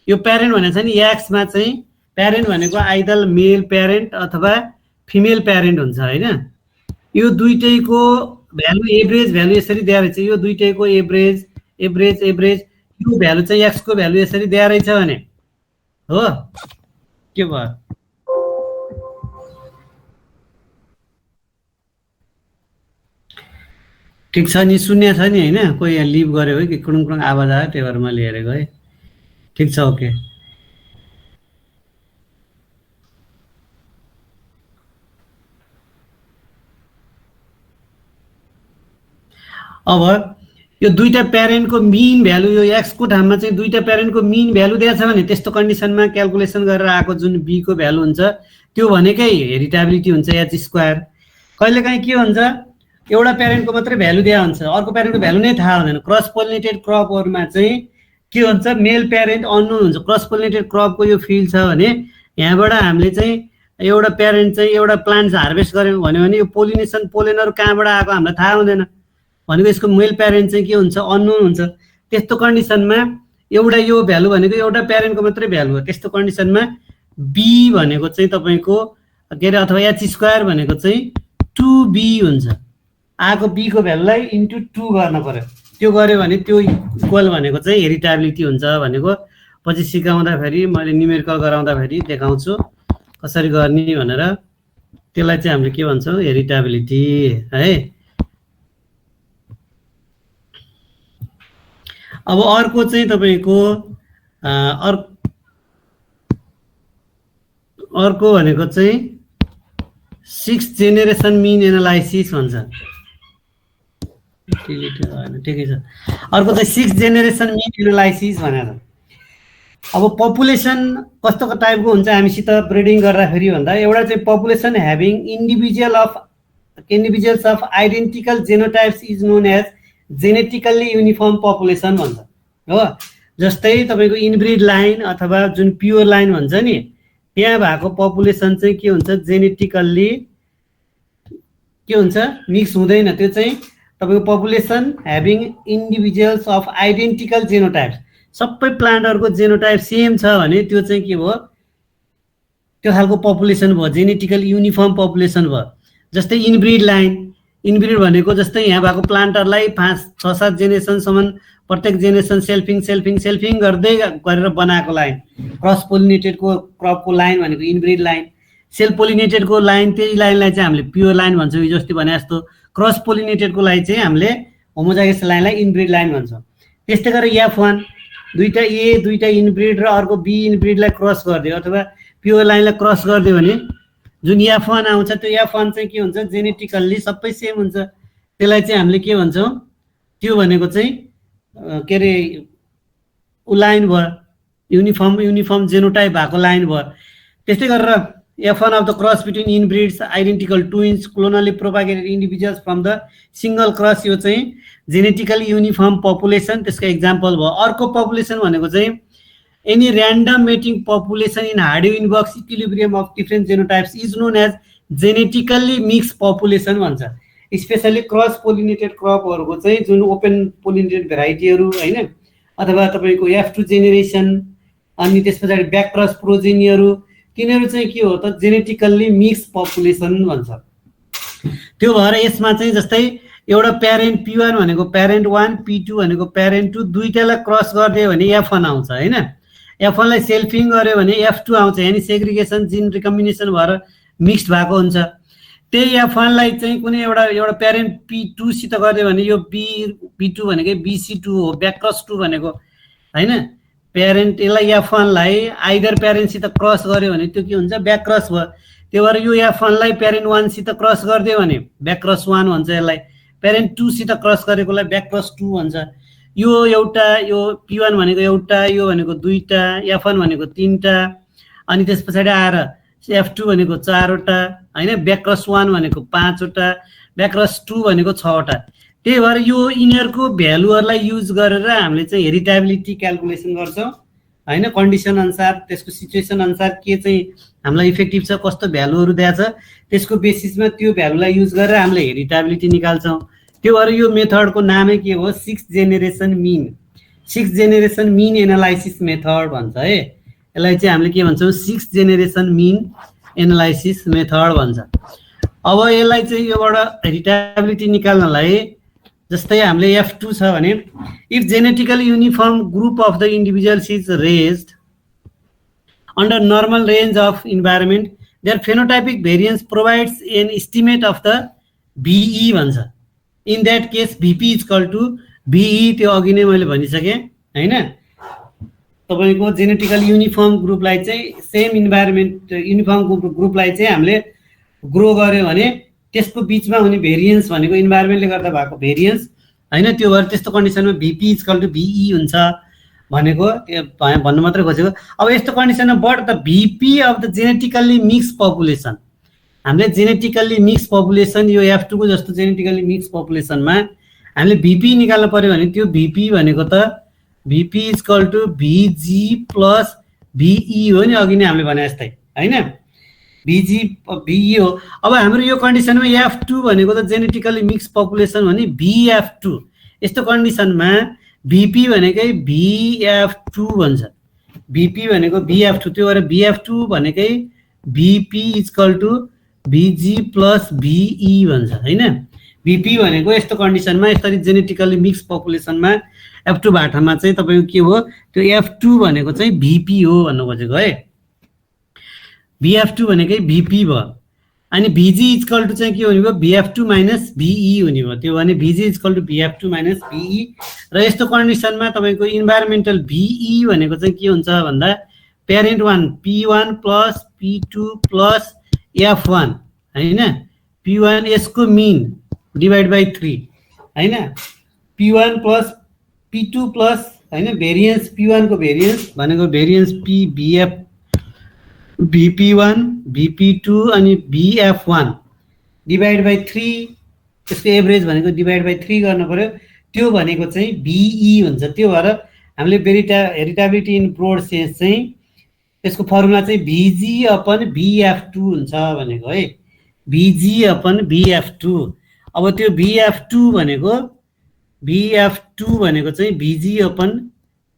S1: यो प्यारेन्ट भनेको छ नि x मा चाहिँ प्यारेन्ट भनेको आइदर मेल प्यारेन्ट अथवा फिमेल प्यारेन्ट हुन्छ हैन। यो दुईटैको भ्यालु एभरेज भ्यालु यसरी दिएर चाहिँ यो दुईटैको एभरेज एभरेज एभरेज यो भ्यालु चाहिँ x को भ्यालु यसरी दिएर रहेछ भने हो के भयो। ठिक छ नि, सुन्ने छ नि हैन, कोही यहाँ लिभ गर्यो है कि कुडुङ कुडुङ आवाज आयो त्यही भएर मैले हेरेको है। ठिक छ ओके। अब यो दुईटा प्यारेन्टको मिन भ्यालु यो x को ठाउँमा चाहिँ दुईटा प्यारेन्टको मिन भ्यालु दिएको छ भने त्यस्तो कन्डिसनमा क्याल्कुलेसन गरेर आएको जुन b को भ्यालु हुन्छ त्यो भनेकै हेरिटेबिलिटी हुन्छ h स्क्वायर। कहिलेकाहीँ के हुन्छ एउटा प्यारेन्टको मात्रै भ्यालु दिएको हुन्छ, अर्को प्यारेन्टको भ्यालु नै थाहा हुँदैन। क्रस पोलिनेटेड क्रपहरुमा चाहिँ के हुन्छ मेल प्यारेन्ट अननोन हुन्छ। क्रस पोलिनेटेड क्रपको यो फिल्ड छ भने यहाँबाट हामीले चाहिँ एउटा प्यारेन्ट चाहिँ एउटा प्लान्ट हार्भेस्ट गर्यौं भने यो पोलिनेसन पोलेनहरु कहाँबाट आएको हामीलाई थाहा हुँदैन भनेको यसको मेल प्यारेन्ट चाहिँ के हुन्छ अननोन हुन्छ। त्यस्तो कन्डिसनमा एउटा यो भ्यालु भनेको एउटा प्यारेन्टको मात्रै भ्यालु हो। त्यस्तो कन्डिसनमा b भनेको चाहिँ तपाईको के अरे अथवा h स्क्वायर भनेको चाहिँ 2b हुन्छ। आको b को भ्यालुलाई इन्टु 2 गर्न पर्यो, त्यो गर्यो भने त्यो इक्वल भनेको चाहिँ हेरिटेबिलिटी हुन्छ भनेको पछि सिकाउँदा फेरि मैले न्युमेरिकल गराउँदा फेरि देखाउँछु कसरी गर्ने भनेर। त्यसलाई चाहिँ हामीले के भन्छौं हेरिटेबिलिटी है। अब अर्को चाहिँ तपाईको अर्को भनेको चाहिँ 6th जेनेरेसन मिन एनालाइसिस भन्छ। ठिकै छ। अर्को चाहिँ 6th जेनेरेसन मिन एनालाइसिस भनेर। अब पपुलेसन कस्तो टाइपको हुन्छ हामीसित ब्रिडिङ गर्दाखेरि भन्दा एउटा चाहिँ population having individuals of identical genotypes is known as genetically uniform population भन्छ हो। जस्तै तपाईको इनब्रिड लाइन अथवा जुन प्योर लाइन भन्छ नि त्यहाँ भएको पपुलेसन चाहिँ के हुन्छ जेनेटिकल्ली के हुन्छ मिक्स हुँदैन। त्यो चाहिँ तपाईको population having individuals of identical genotypes सबै प्लान्टहरुको जेनोटाइप सेम छ भने त्यो चाहिँ के भयो त्यो खालको पपुलेसन भयो जेनेटिकल युनिफर्म पपुलेसन भयो। जस्तै इनब्रिड लाइन, इनब्रिड भनेको जस्तै यहाँ भएको प्लान्टरलाई 5-6-7 जेनेरेसनसम्म प्रत्येक जेनेरेसन सेल्फिङ गर्दै गरेर बनाएको लाइन, क्रस पोलिनेटेडको क्रपको लाइन भनेको इनब्रिड लाइन। सेल्फ पोलिनेटेडको लाइन, त्यही लाइनलाई चाहिँ हामीले प्योर लाइन भन्छौँ, हिजो अस्ति भने जस्तो। क्रस पोलिनेटेडको लाइन चाहिँ हामीले होमोजाइगस लाइनलाई इनब्रिड लाइन भन्छौँ। त्यस्तै गरेर F1 दुईटा ए दुईटा इनब्रिड र अर्को बी इनब्रिडलाई क्रस गरिदियो अथवा प्योर लाइनलाई क्रस गरिदियो भने जुन F1 आउँछ त्यो F1 चाहिँ के हुन्छ, जेनेटिकल्ली सबै सेम हुन्छ। त्यसलाई चाहिँ हामीले के भन्छौँ, त्यो भनेको चाहिँ के अरे लाइन भयो, युनिफर्म जेनोटाइप भएको लाइन भयो। त्यस्तै गरेर F1 of the cross between inbreeds, identical twins, clonally propagated individuals from the single cross, यो चाहिँ जेनेटिकली युनिफर्म पपुलेसन त्यसको एक्जाम्पल भयो। अर्को पपुलेसन भनेको चाहिँ any random mating population in Hardy Weinberg equilibrium of different genotypes is known as genetically mix population भन्छ। Especially cross pollinated क्रपहरूको चाहिँ जुन ओपन पोलिनेटेड भेराइटीहरू होइन, अथवा तपाईँको F2 जेनेरेसन अनि त्यस पछाडि ब्याक क्रस प्रोजेनीहरू, तिनीहरू चाहिँ के हो त, जेनेटिकल्ली मिक्स पपुलेसन भन्छ। त्यो भएर यसमा चाहिँ जस्तै एउटा प्यारेन्ट P1 भनेको प्यारेन्ट 1, P2 भनेको प्यारेन्ट 2, दुईटालाई क्रस गरिदियो भने F1 आउँछ होइन। F1 लाई सेल्फिङ गर्यो भने F2 आउँछ, यानी सेग्रिगेसन जिन रिकम्बिनेसन भएर मिक्स्ड भएको हुन्छ। त्यही F1 लाई चाहिँ कुनै एउटा प्यारेन्ट P2 सित गरिदियो भने यो P2 भनेको BC2 हो, ब्याक क्रस 2 भनेको होइन। प्यारेन्ट यसलाई F1 लाई आइदर प्यारेन्टसित क्रस गर्यो भने त्यो के हुन्छ, ब्याक क्रस भयो। त्यो भएर यो F1 लाई प्यारेन्ट 1 सित क्रस गरिदियो भने ब्याक क्रस 1 भन्छ, यसलाई प्यारेन्ट 2 सित क्रस गरेकोलाई ब्याक क्रस 2 भन्छ। यो एउटा, यो P1 भनेको एउटा, यो भनेको दुईटा, F1 भनेको तीनटा, अनि त्यस पछाडि आएर F2 भनेको 4वटा होइन, ब्याक क्रस 1 भनेको 5वटा, ब्याक क्रस 2 भनेको 6वटा। त्यही भएर यो यिनीहरूको भ्यालुहरूलाई युज गरेर हामीले चाहिँ हेरिटेबिलिटी क्यालकुलेसन गर्छौँ होइन। कन्डिसन अनुसार, त्यसको सिचुएसन अनुसार के चाहिँ हामीलाई इफेक्टिभ छ, कस्तो भ्यालुहरू दिएको छ, त्यसको बेसिसमा त्यो भ्यालुलाई युज गरेर हामीले हेरिटेबिलिटी निकाल्छौँ। त्यो भएर यो मेथडको नामै के हो, 6 जेनेरेसन मिन एनालाइसिस मेथड भन्छ है। यसलाई चाहिँ हामीले के भन्छौँ, 6 जेनेरेसन मिन एनालाइसिस मेथड भन्छ। अब यसलाई चाहिँ योबाट हेरिटेबिलिटी निकाल्नलाई जस्तै हामीले F2 छ भने, if genetically uniform group of the individuals is raised under normal range of environment, their phenotypic variance provides an estimate of the BE भन्छ। In that case VP is equal to BE, त्यो अघि नै मैले भनिसकेँ होइन। तपाईँको genetically uniform ग्रुपलाई चाहिँ same environment uniform ग्रुपलाई चाहिँ हामीले ग्रो गर्यो भने त्यसको बिचमा हुने भेरिएन्स भनेको इन्भाइरोमेन्टले गर्दा भएको भेरिएन्स होइन। त्यो भएर त्यस्तो कन्डिसनमा VP is equal to BE हुन्छ भनेको भन्नु मात्रै खोजेको। अब यस्तो कन्डिसनमा but the VP of the genetically mix population, हामीले जेनेटिकल्ली मिक्स पपुलेसन यो F2 को जस्तो जेनेटिकल्ली मिक्स पपुलेसनमा हामीले VP निकाल्नु पर्यो भने त्यो VP भनेको त VP is equal to VG plus BE हो नि, अघि नै हामीले भने जस्तै होइन, BE हो। अब हाम्रो यो कन्डिसनमा F2 भनेको त जेनेटिकली मिक्स पपुलेसन भने BF2, यस्तो कन्डिसनमा VP भनेकै BF2 भन्छ, VP भनेको BF2। त्यो भएर BF2 भनेकै VP is equal to VG plus BE भन्छ होइन। VP भनेको यस्तो कन्डिसनमा, यसरी जेनेटिकली मिक्स पपुलेसनमा F2 बाटामा चाहिँ तपाईँको के हो, त्यो F2 भनेको चाहिँ VP हो भन्नु खोजेको है। BF2 भनेकै VP भयो। अनि VG इज इक्वल टु चाहिँ के हुने भयो, BF2 माइनस BE हुने भयो। त्यो भने VG is equal to BF2 minus BE। र यस्तो कन्डिसनमा तपाईँको इन्भाइरोमेन्टल BE भनेको चाहिँ के हुन्छ भन्दा, parent 1 P1 plus P2 plus F1 होइन, P1 यसको मिन डिभाइड बाई 3 होइन, P1 प्लस P2 प्लस होइन भेरिएन्स P1 को भेरिएन्स भनेको भेरिएन्स PBF BP1 BP2 अनि BF1 डिभाइड बाई 3, त्यसको एभरेज भनेको डिभाइड बाई 3 गर्नु पर्यो, त्यो भनेको चाहिँ BE हुन्छ। त्यो भएर हामीले हेरिटेबिलिटी इन ब्रोड सेन्स चाहिँ त्यसको फर्मुला चाहिँ VG अपन BF2 हुन्छ भनेको है, VG अपन BF2। अब त्यो BF2 भनेको चाहिँ VG अपन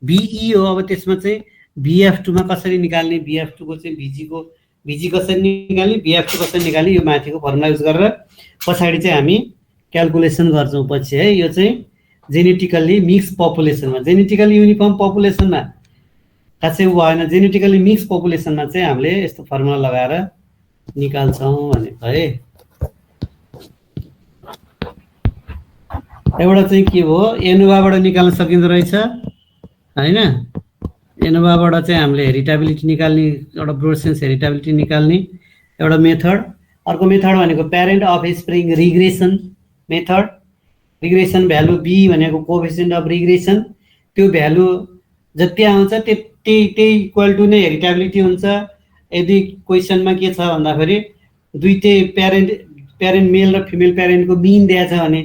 S1: BE हो। अब त्यसमा चाहिँ BF2 मा कसरी निकाल्ने, BF2 को चाहिँ VG को भिजी कसरी निकाल्ने, भिएफ2 कसरी निकाल्ने, यो माथिको फर्मुला युज गरेर पछाडि चाहिँ हामी क्यालकुलेसन गर्छौँ पछि है। यो चाहिँ जेनेटिकल्ली मिक्स पपुलेसनमा, जेनेटिकली युनिफर्म पपुलेसनमा खासै भएन, जेनेटिकली मिक्स पपुलेसनमा चाहिँ हामीले यस्तो फर्मुला लगाएर निकाल्छौँ भनेको है। एउटा चाहिँ के हो, एनोभाबाट निकाल्न सकिँदो रहेछ हैन। एनोभाबाट चाहिँ हामीले हेरिटेबिलिटी निकाल्ने, एउटा ब्रोड सेन्स हेरिटेबिलिटी निकाल्ने एउटा मेथड। अर्को मेथड भनेको parent offspring regression method. Regression value B भनेको कोएफिसिएन्ट अफ रिग्रेसन, त्यो भ्यालु जति आउँछ त्यही इक्वल टु नै हेरिटेबिलिटी हुन्छ। यदि क्वेसनमा के छ भन्दाखेरि दुईटै प्यारेन्ट मेल र फिमेल प्यारेन्टको मिन दिएको छ भने,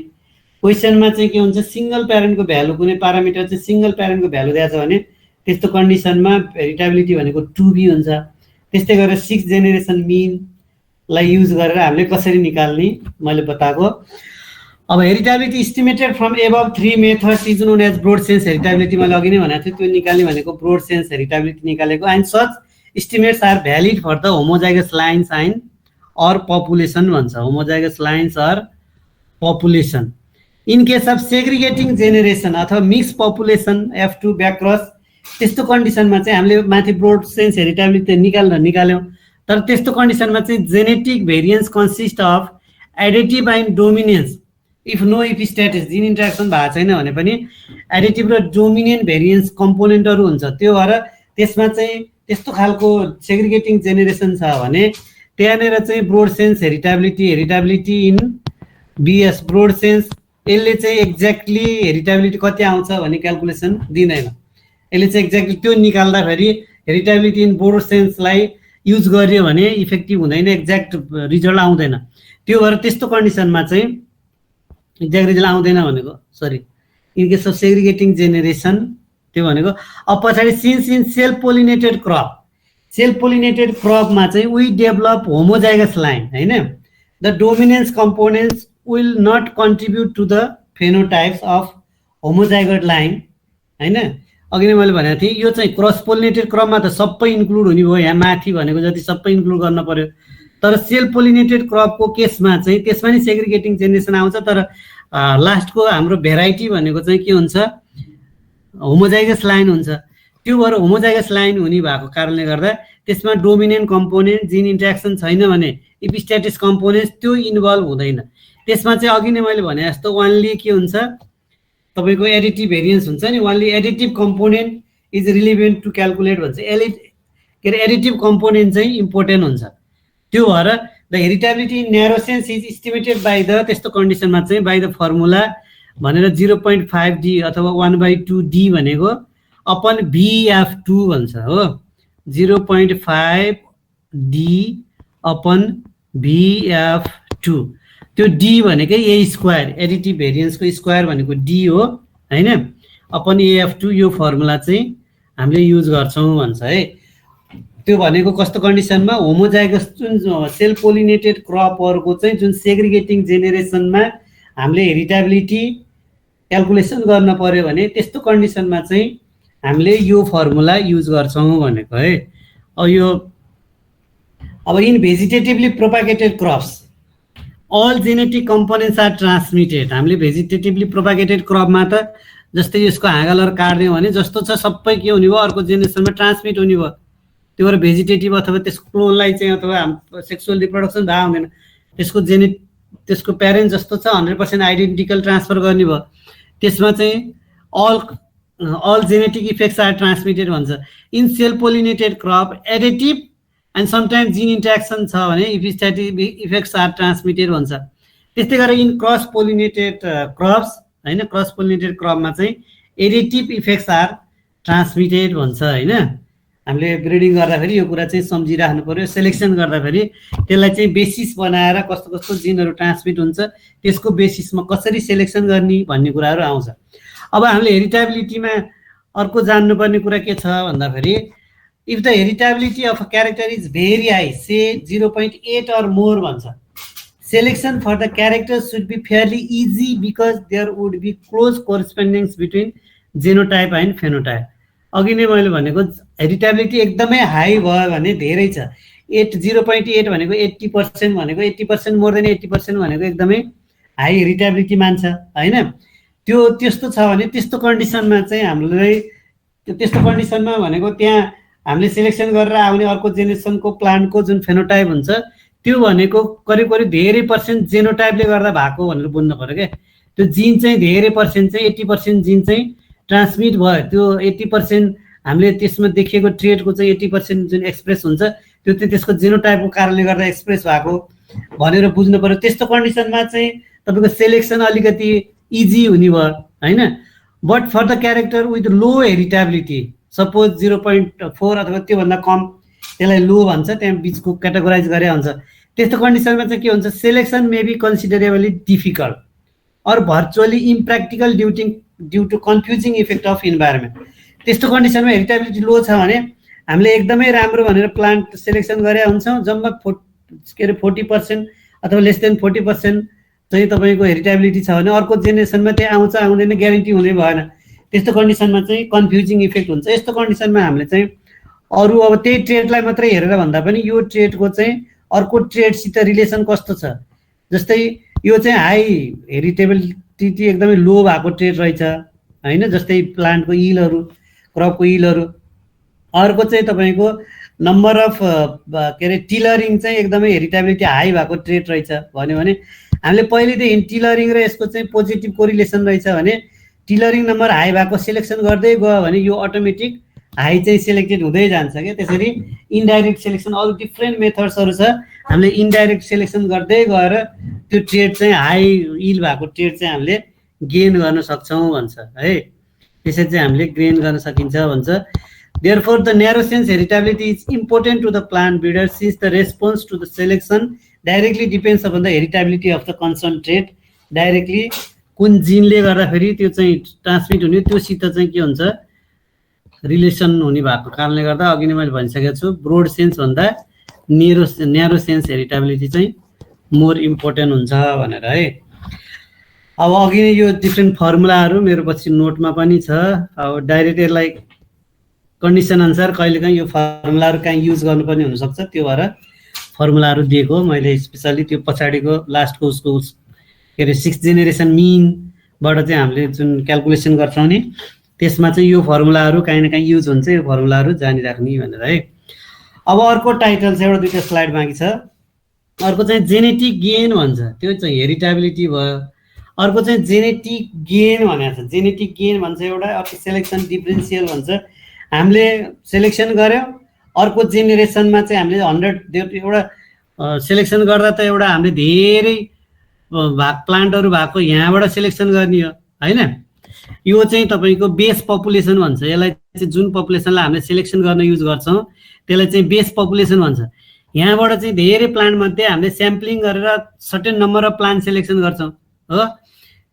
S1: क्वेसनमा चाहिँ के हुन्छ, सिंगल प्यारेन्टको भ्यालु, कुनै प्यारामिटर चाहिँ सिंगल प्यारेन्टको भ्यालु दिएको छ भने त्यस्तो कन्डिसनमा हेरिटेबिलिटी भनेको 2b हुन्छ। त्यस्तै गरेर 6 जेनेरेसन मिनलाई युज गरेर हामीले कसरी निकाल्ने मैले बताएको। अब heritability estimated from above 3 methods is known as broad sense heritability, मैले अघि नै भनेको थिएँ, त्यो निकाल्ने भनेको ब्रोड सेन्स हेरिटेबिलिटी निकालेको। And such estimates are valid for the homozygous lines and or population भन्छ, homozygous lines or population. In case of segregating generation अथवा मिक्स पपुलेसन F2 ब्याक्रस, त्यस्तो कन्डिसनमा चाहिँ हामीले माथि ब्रोड सेन्स हेरिटेबिलिटी निकाल्यौँ, तर त्यस्तो कन्डिसनमा चाहिँ genetic variance consist of additive and dominance if no epistasis, gene interaction भएको छैन भने पनि एडिटिभ र डोमिनेन्ट भेरिएन्स कम्पोनेन्टहरू हुन्छ। त्यो भएर त्यसमा चाहिँ त्यस्तो खालको सेग्रिगेटिङ जेनेरेसन छ भने त्यहाँनिर चाहिँ broad sense heritability in BS broad sense, यसले चाहिँ एक्ज्याक्टली हेरिटेबिलिटी कति आउँछ भन्ने क्यालकुलेसन दिँदैन। यसले चाहिँ एक्ज्याक्टली त्यो निकाल्दाखेरि हेरिटेबिलिटी इन ब्रोड सेन्सलाई युज गर्यो भने इफेक्टिभ हुँदैन, एक्ज्याक्ट रिजल्ट आउँदैन। त्यो भएर त्यस्तो कन्डिसनमा चाहिँ एक्ज्याक्ट रिजल्ट आउँदैन भनेको, sorry, in case of segregating generation त्यो भनेको। अब पछाडि since in self pollinated crop, self pollinated क्रपमा चाहिँ वी डेभलप होमोजाइगस लाइन हैन, the dominance components will not contribute to the phenotypes of homozygote line हैन। अघि नै मैले भनेको थिएँ यो चाहिँ क्रस पोलिनेटेड क्रपमा त सबै इन्क्लुड हुने भयो, यहाँ माथि भनेको जति सबै इन्क्लुड गर्न पर्यो। तर सेल्फ पोलिनेटेड क्रपको केसमा चाहिँ त्यसमा नि सेग्रिगेटिङ जेनेरेसन आउँछ, तर लास्टको हाम्रो भेराइटी भनेको चाहिँ के हुन्छ, होमोजाइगस लाइन हुन्छ। त्यो भएर होमोजाइगस लाइन हुने भएको कारणले गर्दा त्यसमा डोमिनेन्ट कम्पोनेन्ट जिन इन्ट्रेक्सन छैन भने इपिस्ट्याटिस कम्पोनेन्ट्स त्यो इन्भल्भ हुँदैन। त्यसमा चाहिँ अघि नै मैले भने जस्तो ओन्ली के हुन्छ, तपाईँको एडिटिभ भेरिएन्स हुन्छ नि, only additive component is relevant to calculate भन्छ। के अरे एडिटिभ कम्पोनेन्ट चाहिँ इम्पोर्टेन्ट हुन्छ। त्यो भएर the heritability in narrow sense is estimated by the, त्यस्तो कन्डिसनमा चाहिँ बाई द फर्मुला भनेर 0.5d अथवा 1/2d भनेको अपन VF2 भन्छ हो, 0.5d अपन VF2। त्यो d भनेकै a स्क्वायर, एडिटिभ भेरिएन्सको स्क्वायर भनेको d हो हैन, अपन AF2, यो फर्मुला चाहिँ हामीले युज गर्छौँ भन्छ है। त्यो भनेको कस्तो कन्डिसनमा, होमोजाइगस जुन सेल्फ पोलिनेटेड क्रपहरूको चाहिँ जुन सेग्रिगेटिङ जेनेरेसनमा हामीले हेरिटेबिलिटी क्यालकुलेसन गर्न पर्यो भने त्यस्तो कन्डिसनमा चाहिँ हामीले यो फर्मुला युज गर्छौँ भनेको है। अब in vegetatively propagated crops all genetic components are transmitted. हामीले भेजिटेटिभली प्रोपागेटेड क्रपमा त जस्तै यसको हाँगालर काट्दियौँ भने जस्तो छ सबै के हुने भयो, अर्को जेनेरेसनमा ट्रान्समिट हुने भयो। त्यो भएर भेजिटेटिभ अथवा त्यसको क्लोनलाई चाहिँ अथवा सेक्सुअल रिप्रोडक्सन भए हुँदैन, त्यसको प्यारेन्ट जस्तो छ 100% आइडेन्टिकल ट्रान्सफर गर्ने भयो। त्यसमा चाहिँ all genetic effects are transmitted भन्छ। In self pollinated crop additive and sometimes gene interaction छ भने इपिस्ट्याटिक इफेक्ट्स आर ट्रान्समिटेड भन्छ। त्यस्तै गरेर इन क्रस पोलिनेटेड क्रप्स हैन, क्रस पोलिनेटेड क्रपमा चाहिँ एडिटिभ इफेक्ट्स आर ट्रान्समिटेड भन्छ हैन। हामीले ब्रिडिङ गर्दाखेरि यो कुरा चाहिँ सम्झिराख्नु पर्यो, सेलेक्सन गर्दाखेरि त्यसलाई चाहिँ बेसिस बनाएर कस्तो कस्तो जिनहरू ट्रान्समिट हुन्छ त्यसको बेसिसमा कसरी सेलेक्सन गर्ने भन्ने कुराहरू आउँछ। अब हामीले हेरिटेबिलिटीमा अर्को जान्नुपर्ने कुरा के छ भन्दाखेरि, if the heritability of a character is very high, say 0.8 or more भन्छ, selection for the character should be fairly easy because there would be close correspondence between genotype and phenotype. अघि नै मैले भनेको हेरिटेबिलिटी एकदमै high भयो भने धेरै छ, 0.8 भनेको 80% भनेको 80% मोर देन 80% भनेको एकदमै हाई हेरिटेबिलिटी मान्छ हैन। त्यो त्यस्तो छ भने त्यस्तो कन्डिसनमा चाहिँ हामीले त्यस्तो कन्डिसनमा भनेको त्यहाँ हामीले सिलेक्सन गरेर आउने अर्को जेनेरेसनको प्लान्टको जुन फेनोटाइप हुन्छ त्यो भनेको करिब करिब धेरै पर्सेन्ट जेनोटाइपले गर्दा भएको भनेर बुझ्नु पर्यो क्या। त्यो जिन चाहिँ धेरै पर्सेन्ट चाहिँ 80% जिन चाहिँ ट्रान्समिट भयो, त्यो 80% हामीले त्यसमा देखिएको ट्रेडको चाहिँ 80% जुन एक्सप्रेस हुन्छ त्यो चाहिँ त्यसको जेनोटाइपको कारणले गर्दा एक्सप्रेस भएको भनेर बुझ्नु पर्यो। त्यस्तो कन्डिसनमा चाहिँ तपाईँको सेलेक्सन अलिकति इजी हुने भयो हैन। But for the character with low heritability suppose 0.4 अथवा त्योभन्दा कम त्यसलाई लो भन्छ, त्यहाँ बिचको क्याटेगोराइज गरे हुन्छ। त्यस्तो कन्डिसनमा चाहिँ के हुन्छ, selection may be considerably difficult or virtually impractical due to confusing effect of environment. त्यस्तो कन्डिसनमा हेरिटेबिलिटी लो छ भने हामीले एकदमै राम्रो भनेर प्लान्ट सेलेक्सन गरे हुन्छौँ, जम्मा 40% अथवा लेस देन 40% चाहिँ तपाईँको हेरिटेबिलिटी छ भने अर्को जेनेरेसनमा त्यो आउँछ आउँदैन ग्यारेन्टी हुँदै भएन। त्यस्तो कन्डिसनमा चाहिँ कन्फ्युजिङ इफेक्ट हुन्छ। यस्तो कन्डिसनमा हामीले चाहिँ अरू अब त्यही ट्रेडलाई मात्रै हेरेर भन्दा पनि यो ट्रेडको चाहिँ अर्को ट्रेडसित रिलेसन कस्तो छ, जस्तै यो चाहिँ हाई हेरिटेबिलिटी एकदमै लो भएको ट्रेड रहेछ हैन, जस्तै प्लान्टको इलहरू क्रपको इलहरू। अर्को चाहिँ तपाईँको नम्बर अफ के अरे टिलरिङ चाहिँ एकदमै हेरिटेबिलिटी हाई भएको ट्रेड रहेछ भन्यो भने हामीले पहिलेदेखि टिलरिङ र यसको चाहिँ पोजिटिभ कोरिलेसन रहेछ भने टिलरिङ नम्बर हाई भएको सिलेक्सन गर्दै गयो भने यो अटोमेटिक हाई चाहिँ सिलेक्टेड हुँदै जान्छ क्या। त्यसरी इन्डाइरेक्ट सिलेक्सन अरू डिफ्रेन्ट मेथड्सहरू छ, हामीले इन्डाइरेक्ट सिलेक्सन गर्दै गएर त्यो ट्रेड चाहिँ हाई इल भएको ट्रेड चाहिँ हामीले गेन गर्न सक्छौँ भन्छ है। त्यसरी चाहिँ हामीले गेन गर्न सकिन्छ भन्छ। Therefore, the narrow sense heritability is important to the plant breeder since the response to the selection directly depends upon the heritability of the concerned trait. Directly कुन जिनले गर्दाखेरि त्यो चाहिँ ट्रान्समिट हुने त्योसित चाहिँ के हुन्छ रिलेसन हुने भएको कारणले गर्दा अघि नै मैले भनिसकेको छु ब्रोड सेन्स भन्दा न्यारो सेन्स हेरिटेबिलिटी चाहिँ मोर इम्पोर्टेन्ट हुन्छ भनेर है। अब अघि नै यो डिफ्रेन्ट फर्मुलाहरू मेरो पछि नोटमा पनि छ। अब डाइरेक्ट यसलाई कन्डिसन अनुसार कहिलेकाहीँ यो फर्मुलाहरू कहीँ युज गर्नुपर्ने हुनसक्छ, त्यो भएर फर्मुलाहरू दिएको मैले स्पेसली त्यो पछाडिको लास्टको उसको के अरे 6th जेनेरेसन मिनबाट चाहिँ हामीले जुन क्यालकुलेसन गर्छौँ नि त्यसमा चाहिँ यो फर्मुलाहरू काहीँ न काहीँ युज हुन्छ, यो फर्मुलाहरू जानिराख्ने भनेर है। अब अर्को टाइटल चाहिँ एउटा दुईवटा स्लाइड बाँकी छ। अर्को चाहिँ जेनेटिक गेन भन्छ, त्यो चाहिँ हेरिटेबिलिटी भयो। अर्को चाहिँ जेनेटिक गेन भनेको छ, जेनेटिक गेन भन्छ एउटा, अर्को सेलेक्सन डिफरेन्सियल भन्छ। हामीले सेलेक्सन गर्यो अर्को जेनेरेसनमा चाहिँ हामीले 100 एउटा सेलेक्सन गर्दा त एउटा हामीले धेरै प्लान्टहरू भएको यहाँबाट सेलेक्सन गर्ने हो हैन। यो चाहिँ तपाईँको बेस पपुलेसन भन्छ, यसलाई चाहिँ जुन पपुलेसनलाई हामीले सेलेक्सन गर्न युज गर्छौँ त्यसलाई चाहिँ बेस पपुलेसन भन्छ। यहाँबाट चाहिँ धेरै प्लान्ट मध्ये हामीले स्याम्पलिङ गरेर certain number of plant selection गर्छौँ हो,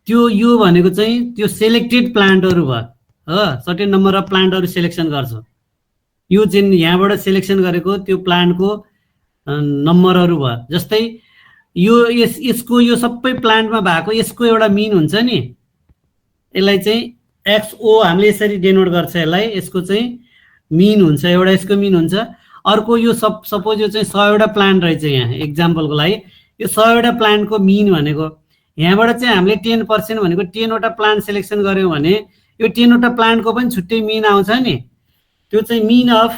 S1: त्यो यो भनेको चाहिँ त्यो सेलेक्टेड प्लान्टहरू भयो हो, सर्टेन नम्बर अफ प्लान्टहरू सेलेक्सन गर्छौँ। यो चाहिँ यहाँबाट सेलेक्सन गरेको त्यो प्लान्टको नम्बरहरू भयो। जस्तै यो यसको यो सबै प्लान्टमा भएको यसको एउटा मिन हुन्छ नि, यसलाई चाहिँ XO हामीले यसरी डेनोट गर्छ यसलाई, यसको चाहिँ मिन हुन्छ एउटा, यसको मिन हुन्छ। अर्को यो सपोज यो चाहिँ 100वटा प्लान्ट रहेछ यहाँ एक्जाम्पलको लागि, यो 100वटा प्लान्टको मिन भनेको यहाँबाट चाहिँ हामीले 10% भनेको 10वटा प्लान्ट सेलेक्सन गऱ्यौँ भने यो 10वटा प्लान्टको पनि छुट्टै मिन आउँछ नि, त्यो चाहिँ मिन अफ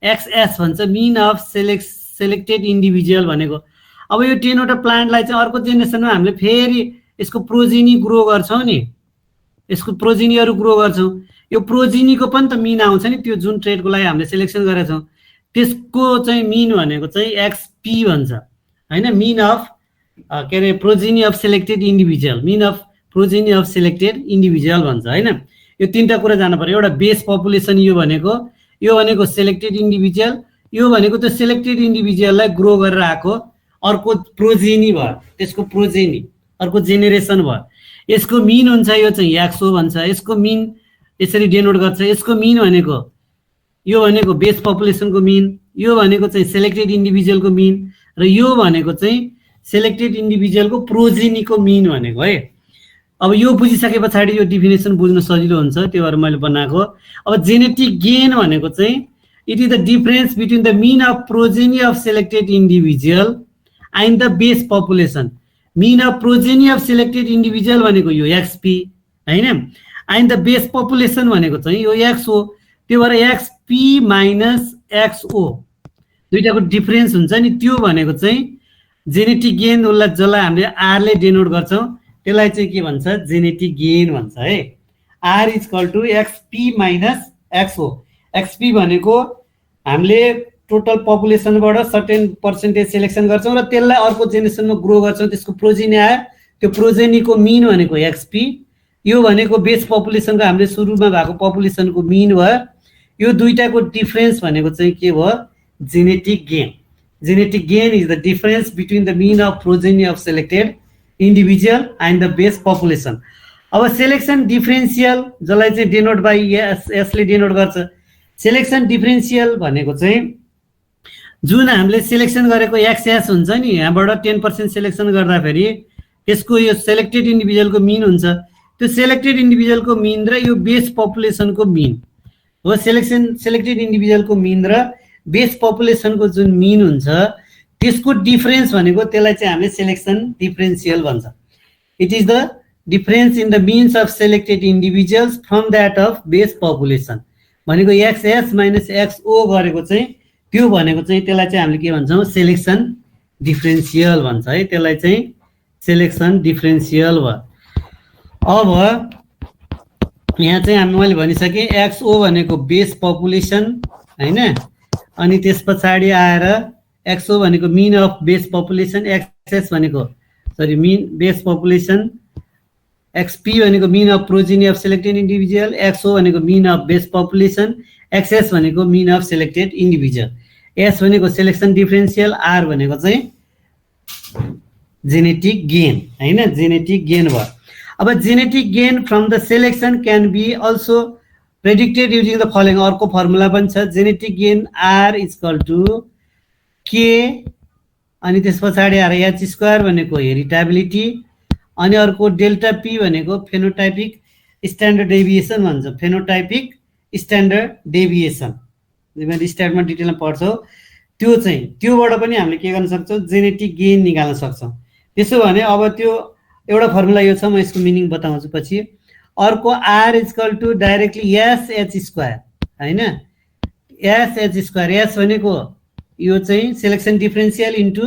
S1: XS भन्छ, मिन अफ सेलेक्टेड इन्डिभिजुअल भनेको। अब यो 10वटा प्लान्टलाई चाहिँ अर्को जेनेरेसनमा हामीले फेरि यसको प्रोजिनी ग्रो गर्छौँ नि, यसको प्रोजिनीहरू ग्रो गर्छौँ, यो प्रोजिनीको पनि त मिन आउँछ नि, त्यो जुन ट्रेडको लागि हामीले सेलेक्सन गरेका छौँ त्यसको चाहिँ मिन भनेको चाहिँ XP भन्छ हैन, मिन अफ के अरे progeny of selected individual, mean of progeny of selected individual भन्छ हैन। यो तीनटा कुरा जानु पर्यो। एउटा बेस पपुलेसन यो भनेको सेलेक्टेड इन्डिभिजुअल, यो भनेको त्यो सेलेक्टेड इन्डिभिजुअललाई ग्रो गरेर आएको अर्को प्रोजेनी भयो, त्यसको प्रोजेनी अर्को जेनेरेसन भयो। यसको मिन हुन्छ यो चाहिँ XO भन्छ, यसको मिन यसरी डेनोट गर्छ। यसको मिन भनेको यो भनेको बेस पपुलेसनको मिन, यो भनेको चाहिँ सेलेक्टेड इन्डिभिजुअलको मिन, र यो भनेको चाहिँ सेलेक्टेड इन्डिभिजुअलको प्रोजेनीको मिन भनेको है। अब यो बुझिसके पछाडि यो डिफिनेसन बुझ्न सजिलो हुन्छ, त्यो भएर मैले बनाएको। अब जेनेटिक गेन भनेको चाहिँ It is the difference between the mean of progeny of selected individual and the base population. Mean of progeny of selected individual भनेको यो XP हैन, and the base population भनेको चाहिँ यो X हो. त्यो भएर XP minus XO दुईटाको डिफरेन्स हुन्छ नि, त्यो भनेको चाहिँ जेनेटिक गेन, जसलाई हामीले R ले डिनोट गर्छौं त्यसलाई चाहिँ के भन्छ, जेनेटिक गेन भन्छ है. R is equal to XP minus XO. XP भनेको हामीले टोटल पपुलेसनबाट सर्टेन पर्सेन्टेज सिलेक्सन गर्छौं र त्यसलाई अर्को जेनेरेसनमा ग्रो गर्छौं, त्यसको प्रोजेनी आयो, त्यो प्रोजेनीको मिन भनेको XP, यो भनेको बेस पपुलेसनको हामीले सुरुमा भएको पपुलेसनको मिन भयो. यो दुईटाको डिफरेन्स भनेको चाहिँ के भयो, genetic gain. Genetic gain is the difference between the mean of progeny of selected individual and the base population. अब सेलेक्सन डिफरेन्शियल जसलाई चाहिँ डिनोट बाई यसले डिनोट गर्छ. सेलेक्सन डिफरेन्शियल भनेको चाहिँ जुन हामीले सिलेक्सन गरेको XS हुन्छ नि, यहाँबाट 10% सिलेक्सन गर्दाखेरि त्यसको यो सेलेक्टेड इन्डिभिजुअलको मिन हुन्छ. त्यो सेलेक्टेड इन्डिभिजुअलको मिन र यो बेस पपुलेसनको मिन हो. सेलेक्टेड इन्डिभिजुअलको मिन र बेस पपुलेसनको जुन मिन हुन्छ त्यसको डिफरेन्स भनेको त्यसलाई चाहिँ हामीले सेलेक्सन डिफरेन्शियल भन्छ. It is the difference in the means of selected individuals from that of base population भनेको XS माइनस XO गरेको चाहिँ त्यो भनेको चाहिँ त्यसलाई चाहिँ हामीले के भन्छौँ, सेलेक्सन डिफरेन्शियल भन्छ है. त्यसलाई चाहिँ सेलेक्सन डिफरेन्शियल भयो. अब यहाँ चाहिँ मैले भनिसकेँ XO भनेको बेस पपुलेसन हैन, अनि त्यस पछाडि आएर XO भनेको mean of base population, XS भनेको मिन बेस पपुलेसन, XP भनेको mean of progeny of selected individual, XO भनेको mean of base population, XS भनेको mean of selected individual, S भनेको सेलेक्सन डिफरेन्शियल, R भनेको चाहिँ जेनेटिक गेन हैन, genetic gain भयो. अब genetic gain from the selection can be also predicted using the following. अर्को formula पनि छ, genetic gain R is equal to K अनि त्यस पछाडि आएर H स्क्वायर भनेको हेरिटेबिलिटी, अनि अर्को डेल्टा P भनेको फेनोटाइपिक स्ट्यान्डर्ड डेभिएसन भन्छ. फेनोटाइपिक स्ट्यान्डर्ड डेभिएसन तिमीले स्ट्यान्डर्डमा डिटेलमा पढ्छौ. त्यो चाहिँ त्योबाट पनि हामीले के गर्न सक्छौँ, जेनेटिक गेन निकाल्न सक्छौँ. त्यसो भने अब त्यो एउटा फर्मुला यो छ, म यसको मिनिङ बताउँछु पछि. अर्को R is equal to directly SH square हैन, SH स्क्वायर. S भनेको यो चाहिँ selection differential into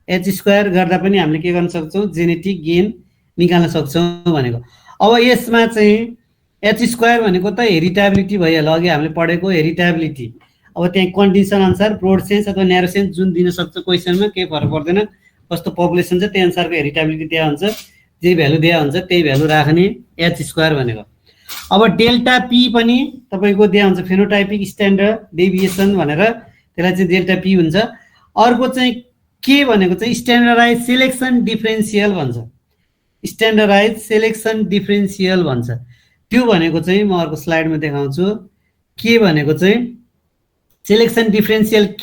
S1: H square गर्दा पनि हामीले के गर्न सक्छौँ, जेनेटिक गेन निकाल्न सक्छौँ भनेको. अब यसमा चाहिँ H स्क्वायर भनेको त हेरिटेबिलिटी भइहाल्यो, अघि हामीले पढेको हेरिटेबिलिटी. अब त्यहाँ कन्डिसन अनुसार ब्रोड सेन्स अथवा न्यारो सेन्स जुन दिन सक्छ क्वेसनमा, केही फरक पर्दैन, कस्तो पपुलेसन छ त्यही अनुसारको हेरिटेबिलिटी दिया हुन्छ, जे भ्यालु दिया हुन्छ त्यही भ्यालु राख्ने H स्क्वायर भनेको. अब डेल्टा P पनि तपाईको दिया हुन्छ, फेनोटाइपिक स्ट्यान्डर्ड डेभिएसन भनेर त्यसलाई चाहिँ डेल्टा P हुन्छ. अर्को चाहिँ के भनेको चाहिँ स्ट्यान्डर्डाइज सेलेक्सन डिफरेन्शियल भन्छ, स्ट्यान्डर्डाइज सेलेक्सन डिफरेन्शियल भन्छ. त्यो भनेको चाहिँ म अर्को स्लाइडमा देखाउँछु. के भनेको चाहिँ selection differential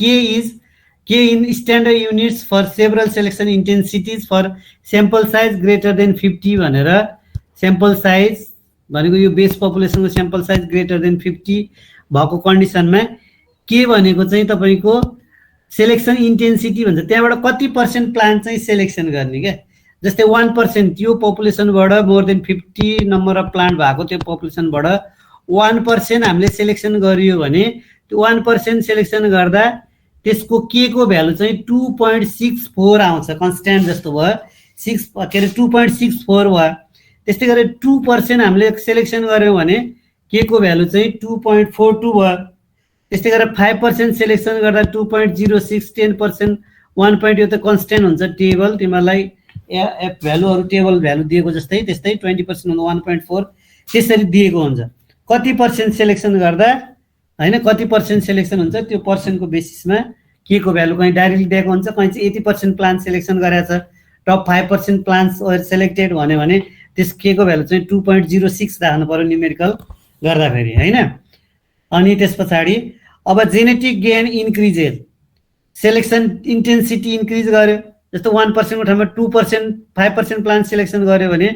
S1: K in standard units for several selection intensities for sample size greater than 50 भनेर sample size भनेको यो base पपुलेसनको sample size greater than 50 भएको कन्डिसनमा के भनेको चाहिँ तपाईको सेलेक्सन इन्टेन्सिटी भन्छ. त्यहाँबाट कति पर्सेन्ट प्लान्ट चाहिँ सेलेक्सन गर्ने के, जस्तै 1% त्यो पपुलेसनबाट more than 50 number of plant भएको त्यो पपुलेसनबाट 1% हामीले सेलेक्सन गरियो भने त्यो 1% सेलेक्सन गर्दा त्यसको के को भ्यालु चाहिँ 2.64 आउँछ, कन्स्ट्यान्ट जस्तो भयो. 2.64 भयो. त्यस्तै गरी 2% हामीले सेलेक्सन गर्यौं भने के को भ्यालु चाहिँ 2.42 भयो. त्यस्तै गरेर 5% सेलेक्सन गर्दा 2.06, 10% 1. यो त कन्स्ट्यान्ट हुन्छ टेबल, तिमीलाई एफ भ्यालुहरु टेबल भ्यालु दिएको जस्तै, त्यस्तै 20% हुँदा 1.4 त्यसरी दिएको हुन्छ. कति पर्सेन्ट सेलेक्सन गर्दा हैन कति पर्सेन्ट सेलेक्सन हुन्छ त्यो पर्सेन्टको बेसिसमा के को भ्यालु कहीं डाइरेक्टली दिएको हुन्छ, कहीं चाहिँ 80% प्लान्ट सेलेक्सन गरेछ, टप 5% प्लान्ट्स वर सेलेक्टेड भने त्यस के को भ्यालु चाहिँ 2.06 राख्नु पर्यो न्युमेरिकल गर्दाखेरि हैन. अनि त्यसपछि अब genetic gain increases, selection intensity increase गर्यो, जस्तो 1% को ठाउँमा 2% 5% प्लान्ट सेलेक्सन गर्यो भने